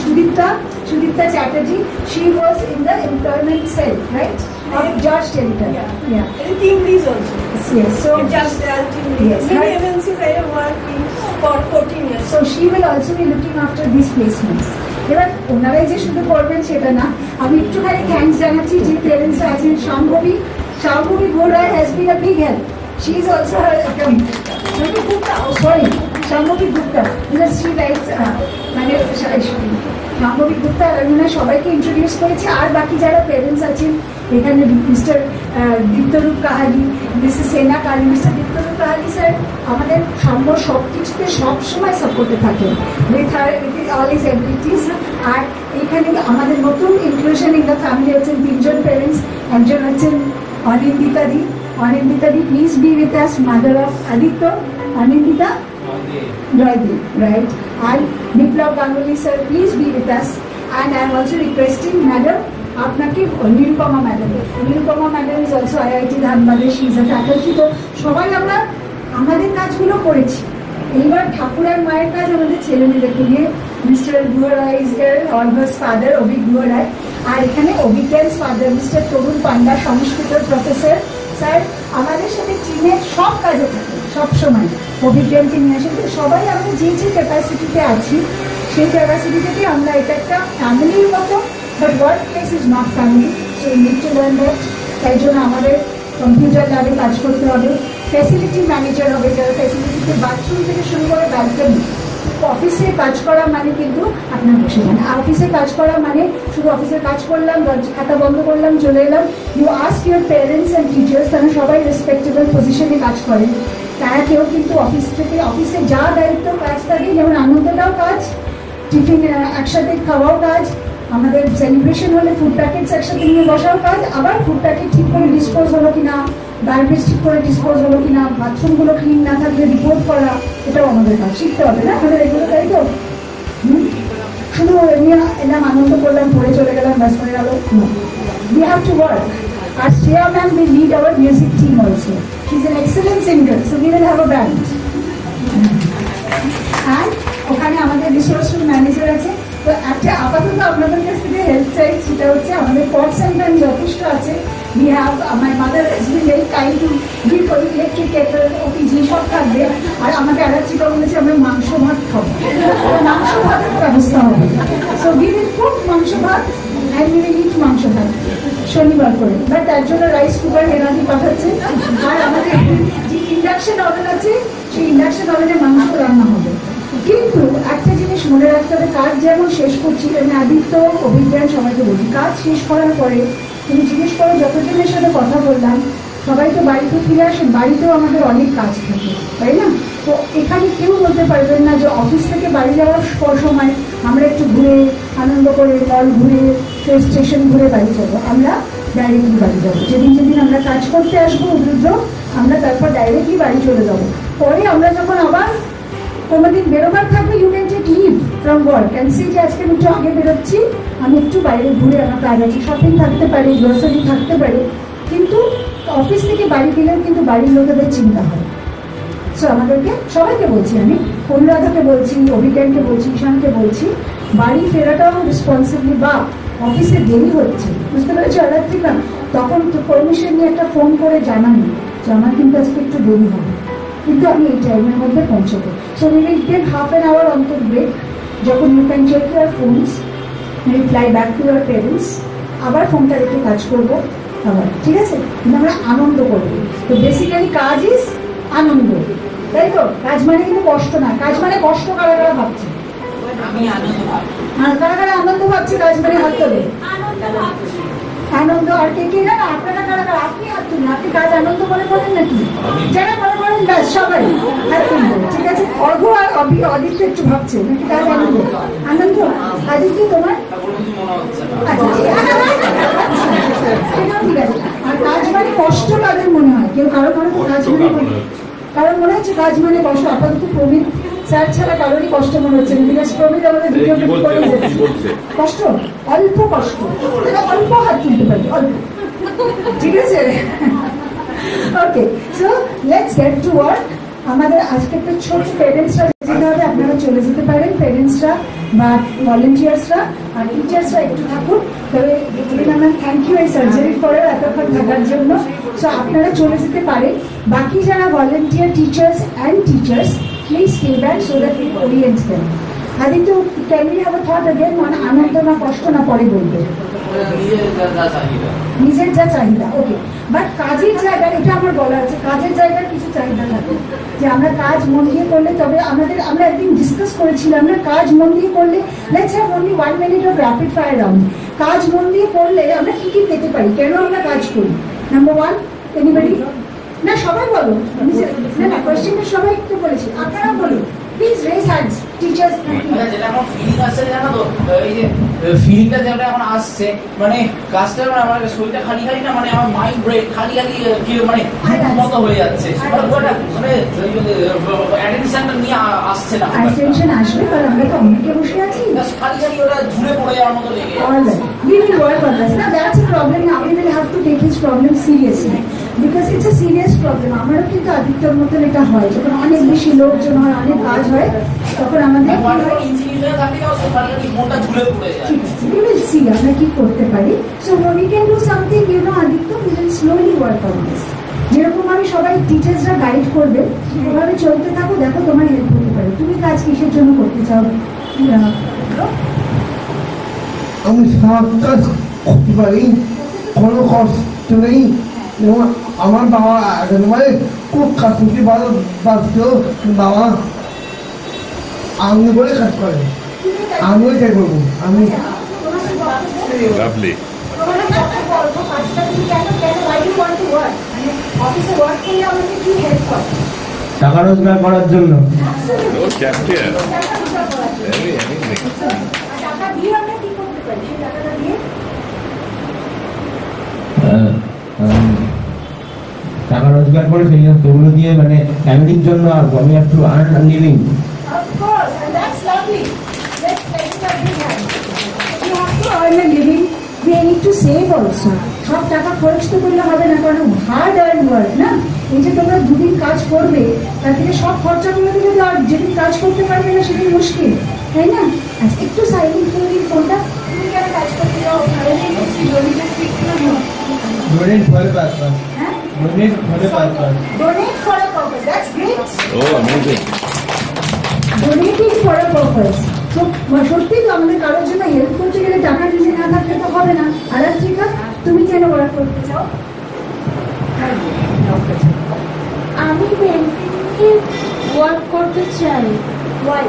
Shudipta Chatterjee, she was in the employment cell, right? Of George Teleton. Yeah. And team leads also. Yes. So Just team leads. Yes. Many MNCs I have worked in for 14 years. So she will also be looking after these placements. এবার ওনারাই যে শুধু করবেন সেটা না, আমি একটুখানি thanks জানাচ্ছি যে প্যারেন্টস আছেন। Shambhavi Bora has been a big help. She is also Shambhavi Gupta because she writes মানে শাম্ভবী গুপ্তা আমি সবাইকে ইন্ট্রোডিউস করেছি। আর বাকি যারা প্যারেন্টস আছেন এখানে মিস্টার দীপ্তরূপ কাহালি, মিসেস সেনা কালী, মিস্টার দীপ্তরূপ কাহালি স্যার আমাদের সব কিছুতে সবসময় সাপোর্টে থাকেন উইথ অল হিজ অ্যাবিলিটিস। আর এখানে আমাদের নতুন ইনক্লুশন ইন দ্য ফ্যামিলি হচ্ছেন 3 জন প্যারেন্টস। একজন হচ্ছেন অনিন্দিতা দি, please be with us, mother of Aditya, Anindita Joydeep, right? And Biplab Ganguly sir, please be with us. And I am also requesting Madam, আপনাকে Nirupama madam is also IIT ধানবাদে, she is a faculty. তো সবাই আমরা আমাদের কাজগুলো করেছি। এইবার ঠাকুর আর মায়ের কাজ আমাদের ছেলেমেয়েদেরকে নিয়ে। Mr Guha Roy is here, on hers father Abhik Guha Roy. আর এখানে অভিজ্ঞানস father Mr Tarun Panda, Sanskrit professor sir আমাদের সাথে টিমের সব কাজে থাকে সবসময়। অভিজ্ঞানকে নিয়ে আসে। সবাই আমরা যে ক্যাপাসিটিতে আছি সেই ক্যাপাসিটি থেকে আমরা এটা একটা ফ্যামিলির মতো, but workplace is not family. So you need to learn that. তাই জন্য আমাদের কম্পিউটার ল্যাবে কাজ করতে হবে, ফ্যাসিলিটি ম্যানেজার হবে, যারা ফ্যাসিলিটিতে বাথরুম থেকে শুরু করে ব্যালকনি। অফিসে কাজ করা মানে কিন্তু আপনার বসে যান। অফিসে কাজ করা মানে শুধু অফিসের কাজ করলাম, খাতা বন্ধ করলাম, চলে এলাম। You ask your parents and teachers, তারা সবাই রেসপেক্টেবল পজিশনে কাজ করে। তারা কেউ কিন্তু অফিসে যা দায়িত্ব কাজ থাকে, যেমন আনন্দটাও কাজ, টিফিন একসাথে খাওয়াও কাজ, আমাদের সেলিব্রেশন হলে ফুড প্যাকেটস একসাথে নিয়ে বসাও কাজ, আবার ফুড প্যাকেট ঠিক করে ডিসপোজ হলো কিনা, গার্বেজ ঠিক করে ডিসপোজ হলো কিনা, বাথরুমগুলো ক্লিন না থাকলে রিপোর্ট করা, এটাও আমাদের কাজ শিখতে হবে না আমাদের এগুলো, তাই তো? শুধু এমনি এলাম আনন্দ করলাম, পড়ে চলে গেলাম, ব্যাস হয়ে গেল। We have to work. Our Shreya ma'am will lead our music team also. She's an excellent singer, so we will have a band. And ওখানে আমাদের রিসোর্সফুল ম্যানেজার আছে। তো একটা আপাতত আপনাদের কাছ থেকে হেল্প চাই, সেটা হচ্ছে আমাদের পটস অ্যান্ড প্যান যথেষ্ট আছে। We have my mother has been very kind to give for electric kettle, OPG সব থাকবে। আর আমাকে আলাচিকা বলেছে আমরা মাংস ভাত খাবো, মাংস ভাতের ব্যবস্থা হবে। So we will cook মাংস ভাত and we will eat মাংস ভাত শনিবার করে। বাট তার জন্য রাইস কুকার হেনাদি পাঠাচ্ছে। আর আমাদের যে ইন্ডাকশন ওভেন আছে, সেই ইন্ডাকশন ওভেনে মাংস রান্না হবে। কিন্তু একটা জিনিস মনে রাখতে হবে, কাজ যেমন শেষ করছি, আমি আদিত্য অভিজ্ঞান সবাইকে বলি, কাজ শেষ করার পরে তুমি জিজ্ঞেস করো, যতজনের সাথে কথা বললাম সবাই তো বাড়িতে ফিরে আসেন, বাড়িতেও আমাদের অনেক কাজ থাকে, তাই না? তো এখানে কেউ বলতে পারবেন না যে অফিস থেকে বাড়ি যাওয়ার সময় আমরা একটু ঘুরে আনন্দ করে মল ঘুরে স্টেশন ঘুরে বাড়ি যাবো। আমরা ডাইরেক্টলি বাড়ি যাবো। যেদিন আমরা কাজ করতে আসবো রুদ্র, আমরা তারপর ডাইরেক্টলি বাড়ি চলে যাবো। পরে আমরা যখন আবার কোনোদিন বেরোবার থাকবে, you can take leave from work and see যে আজকে আমি একটু আগে বেরোচ্ছি, আমি একটু বাইরে ঘুরে আমার কাজ আছে, শপিং থাকতে পারে, গ্রোসারি থাকতে পারে। কিন্তু অফিস থেকে বাড়ি গেলেও কিন্তু বাড়ির লোকেদের চিন্তা হয়। সো আমাদেরকে সবাইকে বলছি, আমি অনুরাধাকে বলছি, অভিজ্ঞানকে বলছি, ঈশানকে বলছি, বাড়ি ফেরাটাও রেসপন্সিবলি। বা অফিসে দেরি হচ্ছে, বুঝতে পেরেছি আলাত্রিকা, তখন পারমিশন নিয়ে একটা ফোন করে জানানি যে আমার কিন্তু আজকে একটু দেরি হবে, কিন্তু আমি এই টাইমের মধ্যে পৌঁছবো। So we will take half an hour অন্তর ব্রেক, যখন you can check your phones reply back to your parents, আবার ফোনটা রেখে কাজ করবো আবার, ঠিক আছে? কিন্তু আমরা আনন্দ করবো। তো বেসিক্যালি কাজ ইজ আনন্দ, তাই তো? কাজ মানে কিন্তু কষ্ট না। কাজ মানে কষ্ট কারা কারা ভাবছে? কারা কারা আনন্দ ভাবছে? কাজ মানে হাত তোলে। আনন্দ আর কে কে? না আপনারা কারা কারা? আপনি হাত তুলুন। আপনি কাজ আনন্দ মনে করেন নাকি? যারা মনে করেন ব্যাস সবাই হাত তুলবেন, ঠিক আছে? অর্ঘ আর অদিত্য একটু ভাবছে নাকি কাজ আনন্দ? আনন্দ। আদিত্য তোমার? আচ্ছা ঠিক আছে। আর কাজ মানে কষ্ট কাদের মনে হয়? কেউ কারো কারো তো কাজ মানে কারণ মনে হচ্ছে কাজ মানে কষ্ট। আপাতত প্রবীণ স্যার ছাড়া কারোরই কষ্ট মনে হচ্ছে না, বিকজ প্রবীণ আমাদের ভিডিও করে কষ্ট, অল্প কষ্ট, অল্প হাত তুলতে পারি, অল্প, ঠিক আছে? Okay, so let's get to work. আমাদের আজকে একটা ছোট পেরেন্টসরা যেতে হবে, আপনারা চলে যেতে পারেন, পেরেন্টসরা বা ভলেন্টিয়ার্সরা, আর টিচার্সরা একটু থাকুন। তবে ম্যাম থ্যাংক ইউ এই সার্জারির পরেও এতক্ষণ থাকার জন্য। সো আপনারা চলে যেতে পারেন। বাকি যারা volunteer teachers and teachers, please stay back so that we Orient them. Aditya, can we have a thought again? মানে আনন্দ না কষ্ট না পরে বলবে? নিজের যা চাহিদা, ওকে। বাট কাজের জায়গায় এটা আমার বলা আছে, কাজের জায়গায় কিছু চাহিদা থাকে যে আমরা কাজ মন দিয়ে করলে, তবে আমরা একদিন ডিসকাস করেছিলাম না, কাজ মন দিয়ে করলে let's have only 1 minute of rapid fire round. কাজ মন দিয়ে করলে আমরা কি কি পেতে পারি, কেন আমরা কাজ করি? Number 1, anybody? না সবাই বলো, না না কোয়েশ্চেনটা সবাই একটু বলেছি, আপনারা বলুন প্লিজ, রেজ হ্যান্ডস। টিচার্স যেটা এখন ফিলিং আসছে জানো তো, এই যে ফিলিংটা যেটা এখন আসছে, মানে কাজটা আমার শরীরটা খালি খালি না, মানে আমার মাইন্ড ব্রেক খালি খালি কি মানে মতো হয়ে যাচ্ছে, মানে অ্যাটেনশনটা নিয়ে আসছে না। অ্যাটেনশন আসবে, কারণ আমরা তো অনেকে বসে আছি, খালি খালি ওরা ঝুলে পড়ে যাওয়ার মতো লেগে যাচ্ছে। We will work on this. Now that's a problem. Now we will have to take his problem seriously because it's a serious problem. আমারও কিন্তু আদিত্যর মতন এটা হয়, যখন অনেক বেশি লোকজন হয়, অনেক কাজ হয়, তখন আমাদের we will see আমরা কি করতে পারি। So we can do something, you know, Aditya, we will slowly work on this. যেরকম আমি সবাই টিচার্সরা গাইড করবে, এভাবে চলতে থাকো, দেখো তোমার হেল্প হতে পারে। তুমি কাজ কিসের জন্য করতে চাও? আমি সব কাজ করতে পারি, কোনো কষ্ট নেই। যেমন আমার বাবা মানে খুব কাজ করতে ভালোবাসতো, বাবা আঙুল করে কাজ করে, আমিও তাই করবো। আমি টাকা রোজগার করার জন্য। টাকা রোজগার করে সেই সেগুলো দিয়ে মানে ফ্যামিলির জন্য, আর আমি একটু earn living. We need to save also. সব টাকা খরচ তো করলে হবে না, কারণ হার্ড আর্ন ওয়ার্ক না। এই যে তোমরা দুদিন কাজ করবে, তার থেকে সব খরচা করে দিলে তো আর যেদিন কাজ করতে পারবে না সেদিন মুশকিল, তাই না? আচ্ছা একটু সাইলেন্ট করে দিন ফোনটা। তুমি কেন কাজ করতে যাও? Donate for a purpose. Donate for a purpose. Donate for a purpose. That's great. Oh, amazing. Donating for a purpose. So, সত্যি তো আমাদের কারোর জন্য হেল্প করতে গেলে টাকা নিজে না থাকলে তো হবে না। আরাত্রিকা, তুমি কেন ওয়ার্ক করতে চাও? আমি পেন্টিংয়ে ওয়ার্ক করতে চাই। Why?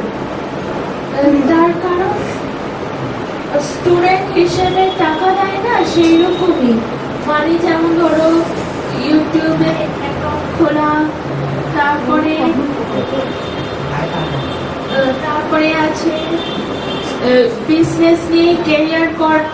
তার কারণ স্টুডেন্ট হিসেবে টাকা দেয় না, সেই রকমই মানে যেমন ধরো ইউটিউবে অ্যাকাউন্ট খোলা, তারপরে আছে বিজনেস নিয়ে ক্যারিয়ার করা।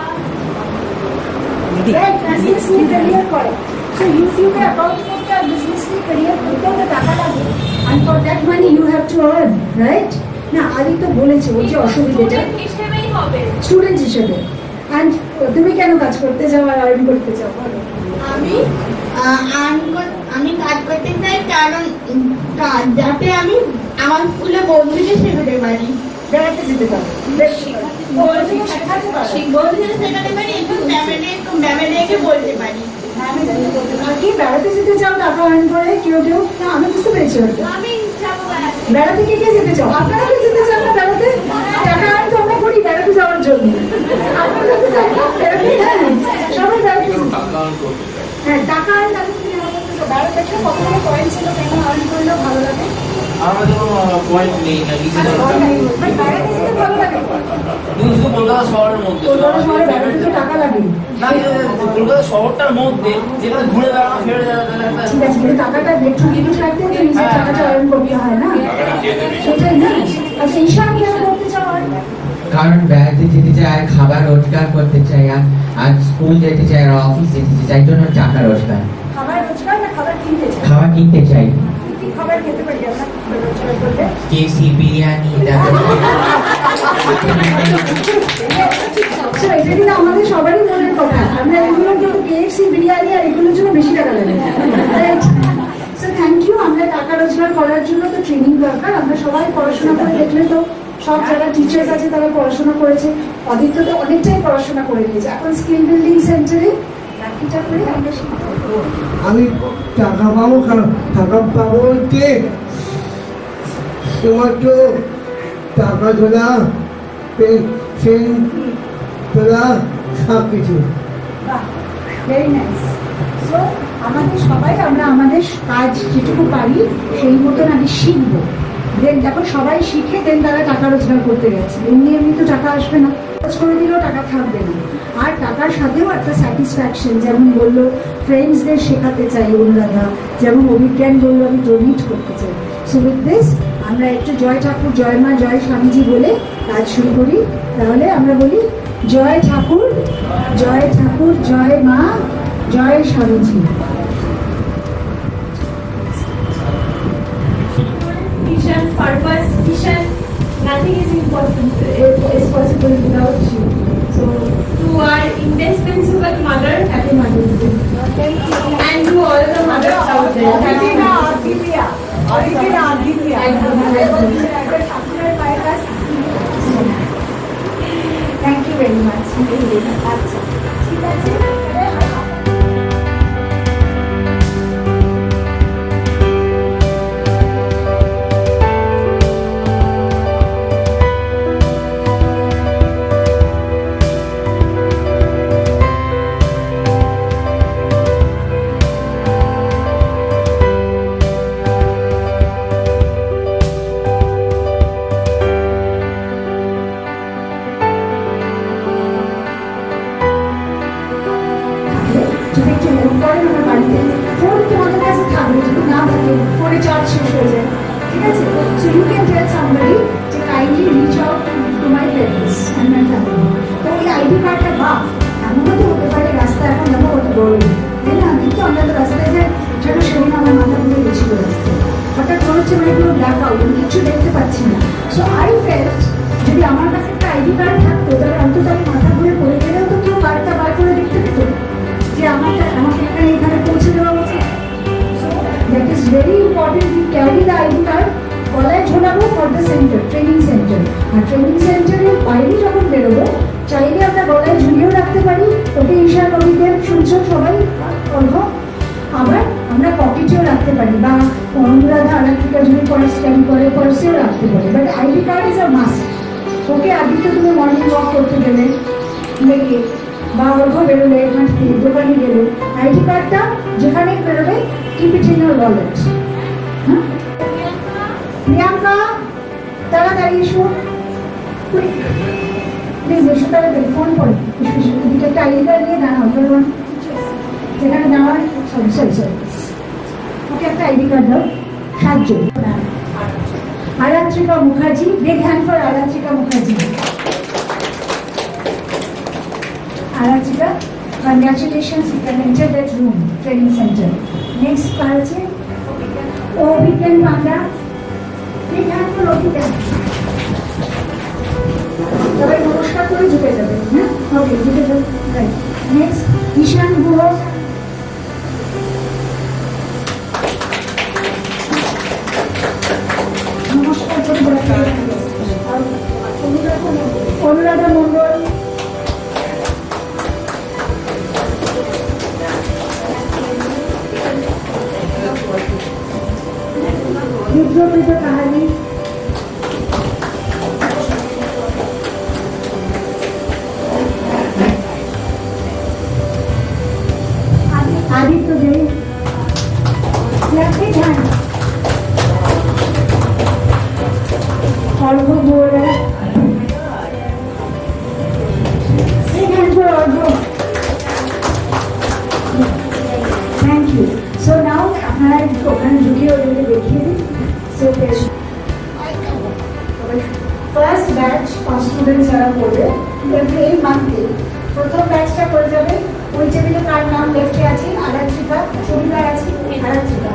বিজনেস নিয়ে ক্যারিয়ার করে। So ইউটিউবে অ্যাকাউন্ট করতে আর বিজনেস নিয়ে ক্যারিয়ার করতে হলে টাকা লাগে, and for that money you have to earn, right? না আদিত্য বলেছে ওই যে অসুবিধাটা হিসেবেই হবে, স্টুডেন্ট হিসেবে। অ্যান্ড তুমি কেন কাজ করতে চাও আর আর্ন করতে চাও? আমি কাজ করতে চাই কারণ যাতে আমি আমার স্কুলে বন্ধুকে শেখাতে পারি, বেড়াতে যেতে পারো, বন্ধুকে শেখাতে পারি এবং ম্যামেদেরকে বলতে পারি। কি বেড়াতে যেতে চাও টাকা আর্ন করে? কেউ কেউ না, আমি বুঝতে পেরেছি। আমি যাবো বেড়াতে কে কে যেতে চাও? আপনারা কে যেতে চান না বেড়াতে? টাকা আর্ন তো আমরা করি বেড়াতে যাওয়ার জন্য। পয়েন্ট নেই না কিছু বাট বেড়াতে যেতে ভালো লাগে। শুধু কলকাতা শহরের মধ্যে কলকাতা শহরে বেড়াতে তো টাকা লাগে। না কলকাতা শহরটার মধ্যে যেখানে ঘুরে বেড়ানো ফেরত যাওয়া ঠিক আছে, কিন্তু টাকাটা একটু কিছু রাখতে তো নিজের টাকাটা আর্ন করতে হয় না, সেটাই না। আচ্ছা ঈশান কেন করতে চাও? কারণ বেড়াতে যেতে চাই, আর খাবার রোজগার করতে চাই, আর স্কুল যেতে চাই, আর অফিস যেতে চাই, তাই জন্য টাকা রোজগার। খাবার রোজগার না খাবার কিনতে চাই? খাবার কিনতে চাই। কি খাবার খেতে পারি আমরা রোজগার করলে? কেসি, বিরিয়ানি, এটা কিন্তু আমাদের সবারই মনের কথা। আমরা এগুলো কিন্তু কেএফসি, বিরিয়ানি আর এগুলোর জন্য বেশি টাকা লাগে। So thank you. আমরা টাকা রোজগার করার জন্য তো ট্রেনিং দরকার। আমরা সবাই পড়াশোনা করে দেখলে তো সব যারা টিচার্স আছে তারা পড়াশোনা করেছে। অদিত্য তো অনেকটাই পড়াশোনা করে দিয়েছে। এখন স্কিল বিল্ডিং সেন্টারে চাকরিটা করে আমরা শিখবো। আমি টাকা পাবো, টাকা পাবো বলতে তোমার তো টাকা তোলা, পেন তোলা সব কিছু। Very nice. সো আমাদের সবাই আমরা আমাদের কাজ যেটুকু পারি সেই মতন আগে শিখবো। দেন যখন সবাই শিখে দেন তারা টাকা রোজগার করতে গেছে। এমনি এমনি তো টাকা আসবে না, খরচ করে দিলেও টাকা থাকবে না। আর টাকার সাথেও একটা স্যাটিসফ্যাকশন, যেমন বললো ফ্রেন্ডসদের শেখাতে চাই অনুরাধা, যেমন অভিজ্ঞান বললো আমি ডোনেট করতে চাই। সো উইথ দিস আমরা একটু জয় ঠাকুর, জয় মা, জয় স্বামীজি বলে কাজ শুরু করি। তাহলে আমরা বলি জয় ঠাকুর, জয় ঠাকুর, জয় মা, জয় Swamiji. Vision, purpose, vision, nothing is impossible. Is possible without you. So To our indispensable mother, happy Mother's Day. and to all the mothers out there. Thank you very much. আচ্ছা ঠিক আছে। যদি একটু নোট করেন আমার বাড়িতে, ফোন তোমাদের কাছে থাকবে, যদি না থাকে ফোনে চার্জ শেষ হয়ে যায়, ঠিক আছে? So you can tell somebody যে kindly reach out to my parents and my family. তো এই আইডি কার্ডটা বা এমনও তো হতে পারে রাস্তা এখন দেখো কত বড়, তাই না? কিন্তু আমরা তো রাস্তায় যে সেটা সেদিন আমার মাথা ঘুরে গেছিল রাস্তায়, হঠাৎ মনে হচ্ছে মানে পুরো ব্ল্যাক আউট, আমি কিছু দেখতে পাচ্ছি না। সো আই ফেল্ট যদি আমার কাছে একটা আইডি কার্ড থাকতো তাহলে অন্তত আমি মাথা ঘুরে পড়ে গেলেও তো কেউ কার্ডটা বার করে দেখতে পেতো যে আমাকে এখানে পৌঁছে দেওয়া উচিত। So that is very important. We carry the ID card, গলায় ঝোলাবো for the centre, training centre. আর ট্রেনিং সেন্টারের বাইরে যখন বেরোবো চাইলে আমরা গলায় ঝুলিয়েও রাখতে পারি। ওকে ঈশান অভিজ্ঞান শুনছো সবাই অর্ঘ। আবার আমরা পকেটেও রাখতে পারি, বা অনুরাধা আলাত্রিকা যদি পার্স ক্যারি করে পার্সেও রাখতে পারি। But ID card is a must. Okay Aditya তুমি মর্নিং ওয়াক করতে গেলে লেগে বা অর্ঘ বেরোলে এখান থেকে দোকানে গেলে আইডি কার্ডটা যেখানে বেরোবে keep it in your wallet. হ্যাঁ প্রিয়াঙ্কা তাড়াতাড়ি এসো, প্লিজ এসো তাড়াতাড়ি, ফোন করে এসো। এদিকে একটা আইডি কার্ড নিয়ে দাঁড়াও, কারণ যেখানে যাওয়ার সরি ওকে একটা আইডি কার্ড দাও। 7 জন। Aratrika Mukherjee, big hand for Aratrika Mukherjee. Aratrika, congratulations, you can enter that room, training center. Next, Karachi, Obhigan Panda, big hand for Obhigan. সবাই নমস্কার করে ঝুঁকে যাবে, হ্যাঁ? ওকে, ঝুঁকে যাবে, রাইট। নেক্সট, ঈশান গুহ। নমস্কার করে অনুরাধা মন্ডল। বিদ্রোহিত কাহানি। आदित्य देव, ध्यान Moral. Second for Argo. Thank you. So now, আপনারা ওখানে ঢুকিয়ে ওদেরকে দেখিয়ে দিন। So ফার্স্ট ব্যাচ স্টুডেন্টস যারা পড়বে এই মান্থে প্রথম ব্যাচটা করে যাবে ওই টেবিলে কার নাম লেফটে আছে আরাত্রিকা ছবিটা আছে আরাত্রিকা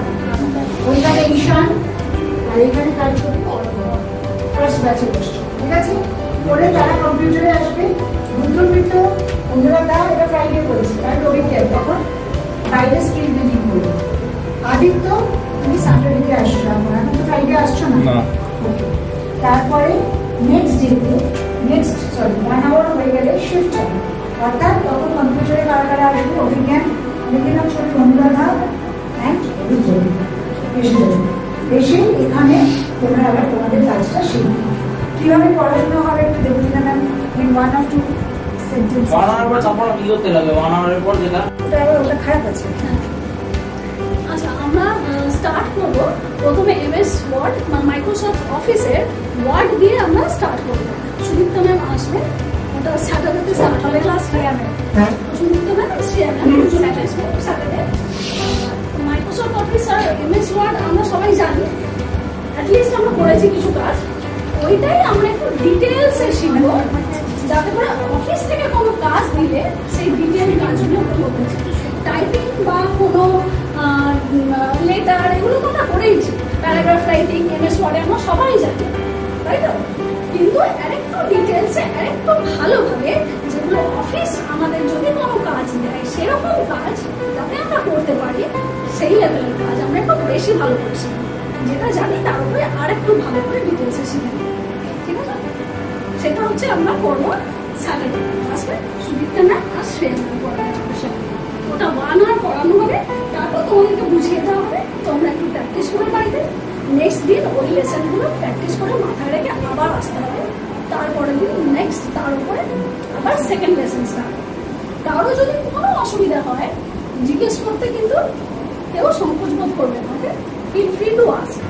ওইখানে ঈশান আর এখানে কার ছবি ফার্স্ট ব্যাচে বসছে ঠিক আছে পরে তারা কম্পিউটারে আসবে রুদ্রমিত্র অনুরাধা এটা ফ্রাইডে করেছে তার রবিকের তখন বাইরে স্কিল বিল্ডিং করবে আদিত্য তুমি সানডেতে আসছো এখন এখন তো ফ্রাইডে আসছো না ওকে তারপরে নেক্সট ডেতে নেক্সট 1 আওয়ার হয়ে গেলে শিফট হবে অর্থাৎ তখন কম্পিউটারে কারা কারা আসবে অভিজ্ঞান অভিজ্ঞান ছবি অনুরাধা অ্যান্ড রুদ্রমিত্র এসে এখানে তোমরা আবার তোমাদের কাজটা শিখবে কিভাবে পড়াশোনা হবে একটু দেখতে ma'am in 1 or 2 sentence 1 hour পর তারপর কি করতে লাগে 1 আওয়ারের পর যেটা ওটা খারাপ আছে আচ্ছা আমরা স্টার্ট করব প্রথমে এমএস ওয়ার্ড মানে মাইক্রোসফট অফিসের ওয়ার্ড দিয়ে আমরা স্টার্ট করব সুদীপ্ত ম্যাম আসবে ওটা স্যাটারডেতে স্টার্ট হবে ক্লাস 3 এ Sudipta ma'am Saturday Microsoft office আর এমএস ওয়ার্ড আমরা সবাই জানি অ্যাটলিস্ট আমরা করেছি কিছু কাজ ওইটাই আমরা একটু ডিটেলসে শিখবো যাতে করে অফিস থেকে কোনো কাজ দিলে সেই ডিটেল কাজগুলো আমরা করতে চাই টাইপিং বা কোনো লেটার এগুলো তো আমরা করেইছি প্যারাগ্রাফ রাইটিং এমএস ওয়ার্ডে আমরা সবাই জানি তাই তো কিন্তু আরেকটু ডিটেলসে আরেকটু ভালোভাবে যেগুলো অফিস আমাদের যদি কোনো কাজ দেয় সেরকম কাজ যাতে আমরা করতে পারি সেই লেভেলের কাজ আমরা একটু বেশি ভালো করছি যেটা জানি তার উপরে আরেকটু ভালো করে ডিটেলসে শিখে ঠিক আছে সেটা হচ্ছে আমরা করবো স্যাটারডে আসবে সুদীপ্ত ম্যাম আর শ্রেয়া ওটা 1 আওয়ার পড়ানো হবে তারপর তোমাদেরকে বুঝিয়ে দেওয়া হবে তোমরা একটু প্র্যাকটিস করে বাড়িতে নেক্সট দিন ওই লেসনগুলো প্র্যাকটিস করে মাথায় রেখে আবার আসতে হবে তারপরের দিন নেক্সট তার উপরে আবার সেকেন্ড লেসন স্টার্ট কারো যদি কোনো অসুবিধা হয় জিজ্ঞেস করতে কিন্তু কেউ সংকোচ বোধ করবে না okay fill free to ask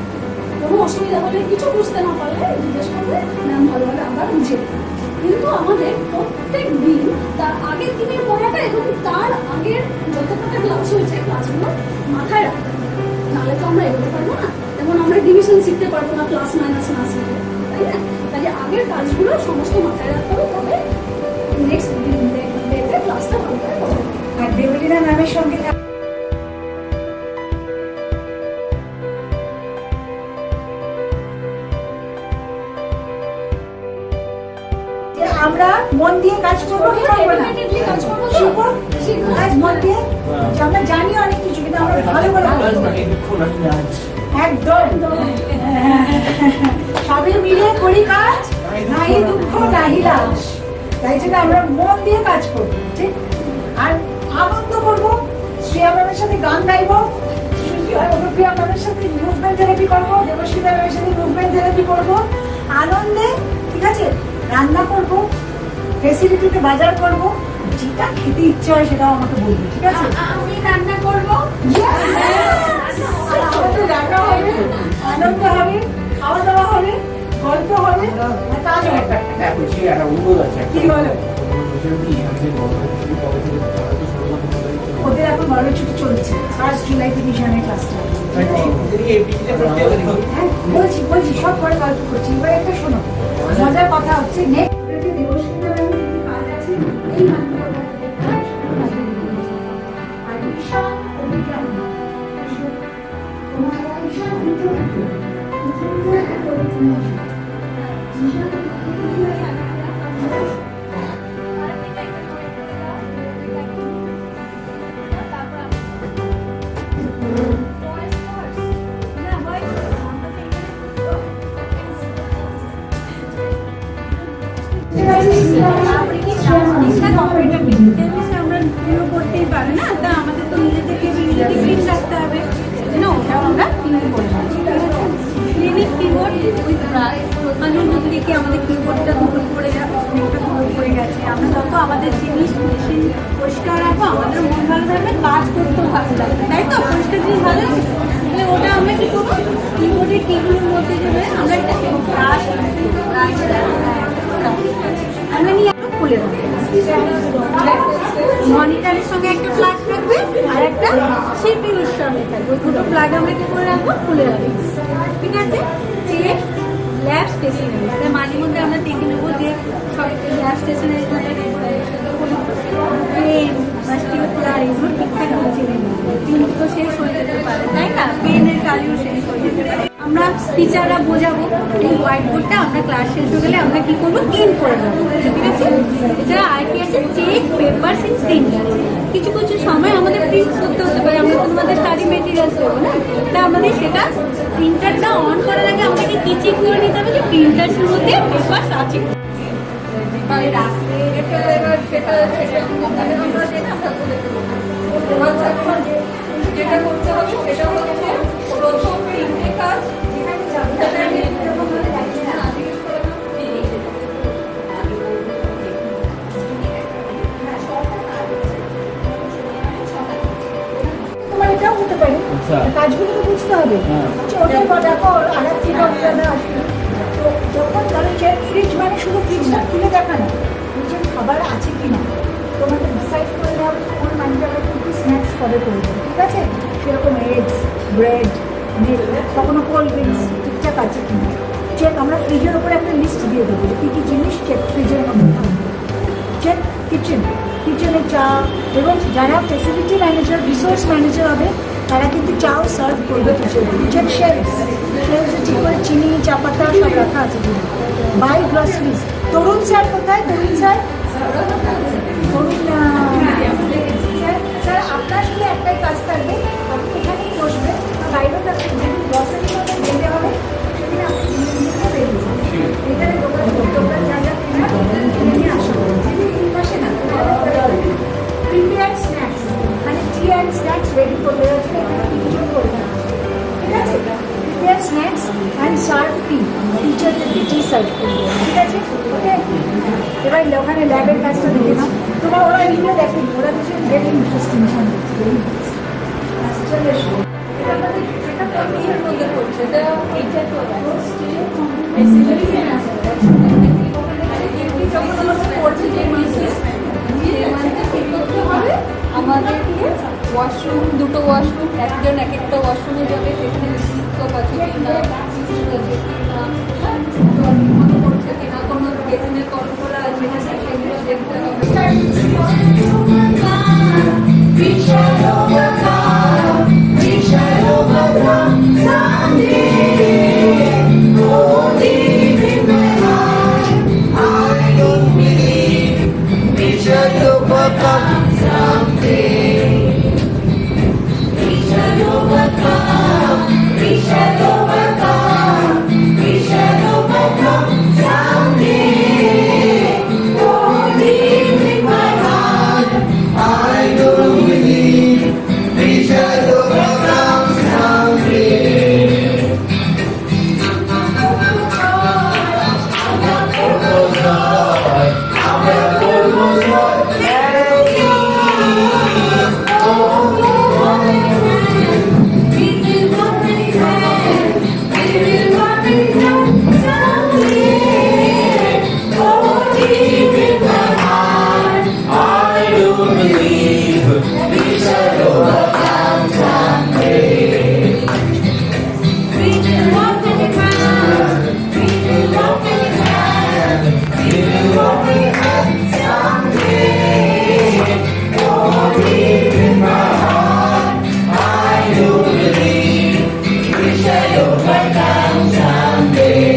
কোনো অসুবিধা হলে কিছু বুঝতে না পারলে জিজ্ঞেস করবে ম্যাম ভালোভাবে আবার বুঝিয়ে দেবে কিন্তু আমাদের প্রত্যেক দিন তার আগের দিনের পড়াটা এবং তার আগের যত কটা ক্লাস হয়েছে ক্লাসগুলো মাথায় রাখতে হবে নাহলে তো আমরা এগোতে পারবো না যেমন আমরা ডিভিশন শিখতে পারবো না প্লাস মাইনাস না শিখলে তাই না তাই আগের কাজগুলো সমস্ত মাথায় রাখতে হবে তবে নেক্সট ডেতে ক্লাসটা ভালো করে করতে হবে আর দেবলীনা ম্যামের সঙ্গে আমরা মন দিয়ে কাজ করবো কি করবো না শিখবো কাজ মন দিয়ে আমরা জানি অনেক কিছু কিন্তু আমরা ভালো করে একদম সবাই মিলে করি কাজ নাই দুঃখ নাই লাশ তাই জন্য আমরা মন দিয়ে কাজ করবো ঠিক আর আনন্দ করবো শ্রেয়া ম্যামের সাথে গান গাইবো অনুপ্রিয়া ম্যামের সাথে মুভমেন্ট থেরাপি করবো দেবশ্রী ম্যামের সাথে মুভমেন্ট থেরাপি করবো আনন্দে ঠিক আছে রান্না করবো ফেসিলিটিতে বাজার করবো যেটা খেতে ইচ্ছে হয় সেটাও আমাকে বলবে ঠিক আছে আমি রান্না করবো রান্না হবে আনন্দ হবে খাওয়া দাওয়া হবে গল্প হবে কাজ হবে কি বলো ওদের এখন গরমের ছুটি চলছে 1 জুলাই থেকে মিশনের ক্লাসটা বলছি বলছি সব পরে গল্প করছি এবার একটা শোনো মজার কথা হচ্ছে নেক্সট কাজ আছে এই আমরা করতেই পারি না তা আমাদের তো নিজেদেরকে ডিসিপ্লিন রাখতে হবে না ওটাও আমরা ক্লিনিক কিবোর্ড উইথ ব্রাশ মানুষ দিকে আমাদের কিবোর্ডটা দুটো পড়ে গেছে আমরা রাখবো, আমাদের জিনিস মেশিন পরিষ্কার রাখবো, আমাদের মন ভালো থাকবে, কাজ করতেও ভালো লাগবে, তাই তো? পরিষ্কার জিনিস ভালো লাগবে, তাহলে ওটা আমরা কি করবো, কিবোর্ডের কিগুলোর মধ্যে যাবে আমরা একটা ব্রাশ আমরা নিয়ে খুলে রাখবো। মনিটরের সঙ্গে একটা প্লাগ থাকবে আর একটা সিপিইউর সঙ্গে থাকবে, ওই দুটো প্লাগ আমরা কি করে রাখবো, খুলে রাখবো, ঠিক আছে? চেক ল্যাব স্টেশনারি, মাঝে মধ্যে আমরা দেখে নেবো যে সব ল্যাব স্টেশনারি পেন বা স্টিপলার এগুলো ঠিকঠাক হচ্ছে কিন্তু তো শেষ হয়ে যেতে পারে, তাই না? পেনের কালিও শেষ হয়ে যেতে পারে। আমরা টিচাররা বোঝাবো এই হোয়াইট বোর্ডটা আমরা ক্লাস শেষ হয়ে গেলে আমরা কি করবো, ক্লিন করে দেবো, ঠিক আছে? এছাড়া আর কি আছে, চেক পেপার সিন প্রিন্টার, কিছু কিছু সময় আমাদের প্রিন্ট করতে হতে পারে, আমরা তো আমাদের স্টাডি মেটেরিয়ালস দেবো না, তা আমাদের সেটা প্রিন্টারটা অন করার আগে আমাকে কি চেক করে নিতে হবে যে প্রিন্টারের মধ্যে পেপার আছে। যেটা করতে হবে সেটা হচ্ছে প্রথম তিনটে কাজ তোমার এটাও হতে পারে, কাজগুলো তো বুঝতে হবে। ওটা দেখো আর এক আসবে, তো যখন ধরো ফ্রিজ মানে শুধু ফ্রিজটা খুলে দেখা না, ফ্রিজের খাবার আছে কি না তোমাকে ডিসাইড করে দেওয়া হবে, কোন মাইন্ডে আমরা কিন্তু স্ন্যাক্স করে করবো, ঠিক আছে? সেরকম এগস, ব্রেড, মিল্ক, কখনো কোল্ড ড্রিঙ্কস ঠিকঠাক আছে কি না চেক। আমরা ফ্রিজের ওপরে একটা লিস্ট দিয়ে দেবো যে কী কী জিনিস চেক ফ্রিজের মধ্যে থাকবে। চেক কিচেনে চা, এবং যারা ফেসিলিটি ম্যানেজার, রিসোর্স ম্যানেজার হবে তারা কিন্তু চাও সার্ভ করবে কিচেনে। চেক শেলফসে ঠিক করে চিনি, চা পাতা সব রাখা আছে কিনা। By groceries. তরুণ স্যার কোথায়? তরুণ স্যার স্যার আপনার শুধু একটাই কাজ থাকবে, আপনি এখানেই বসবেন, বাইরেও থাকবেন, যেদিন গ্রসারি মধ্যে যেতে হবে সেদিন আপনি এখানে দোকান যা যা কিনে নিয়ে আসবেন, যেদিন তিন মাসে না প্রিপেয়ার্ড স্ন্যাক্স মানে টি অ্যান্ড স্ন্যাক্স রেডি করে দেওয়া হচ্ছে, এখানে কিছু করবে না, ঠিক আছে? Prepared snacks and serve tea, টিচারদেরকে টি সার্ভ করবে, ঠিক আছে? ওকে, এবার ওখানে ল্যাবের কাজটা দেখে নাও, তোমার ওরা এগুলো দেখে, ওরা কিছু ভেরি ইন্টারেস্টিং আমাদের ওয়াশরুম, দুটো ওয়াশরুম, একজন এক একটা ওয়াশরুমে যাবে, সেখানে লিপটপ আছে কিনা, করছে কিনা, কোনো বেসিনের কল করা আছে কিনা, সেগুলো দেখতে হবে। someday.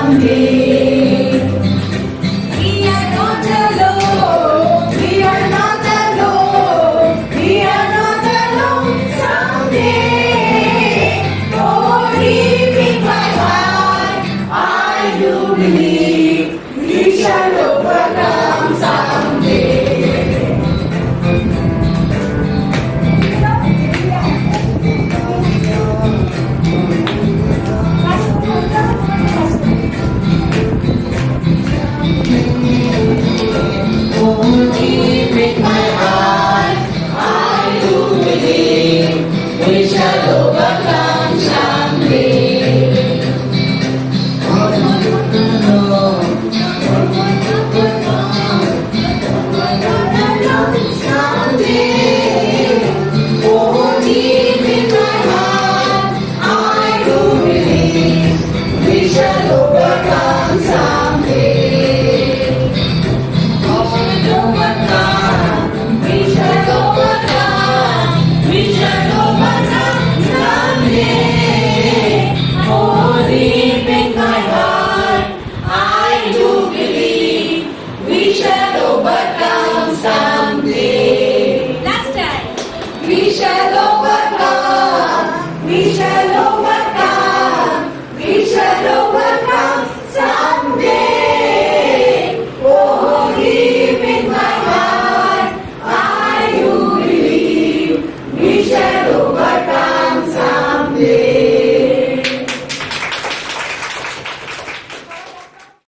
someday. We are not alone. We are not alone. We are not alone someday. Oh, deep in my heart, I do believe we shall overcome.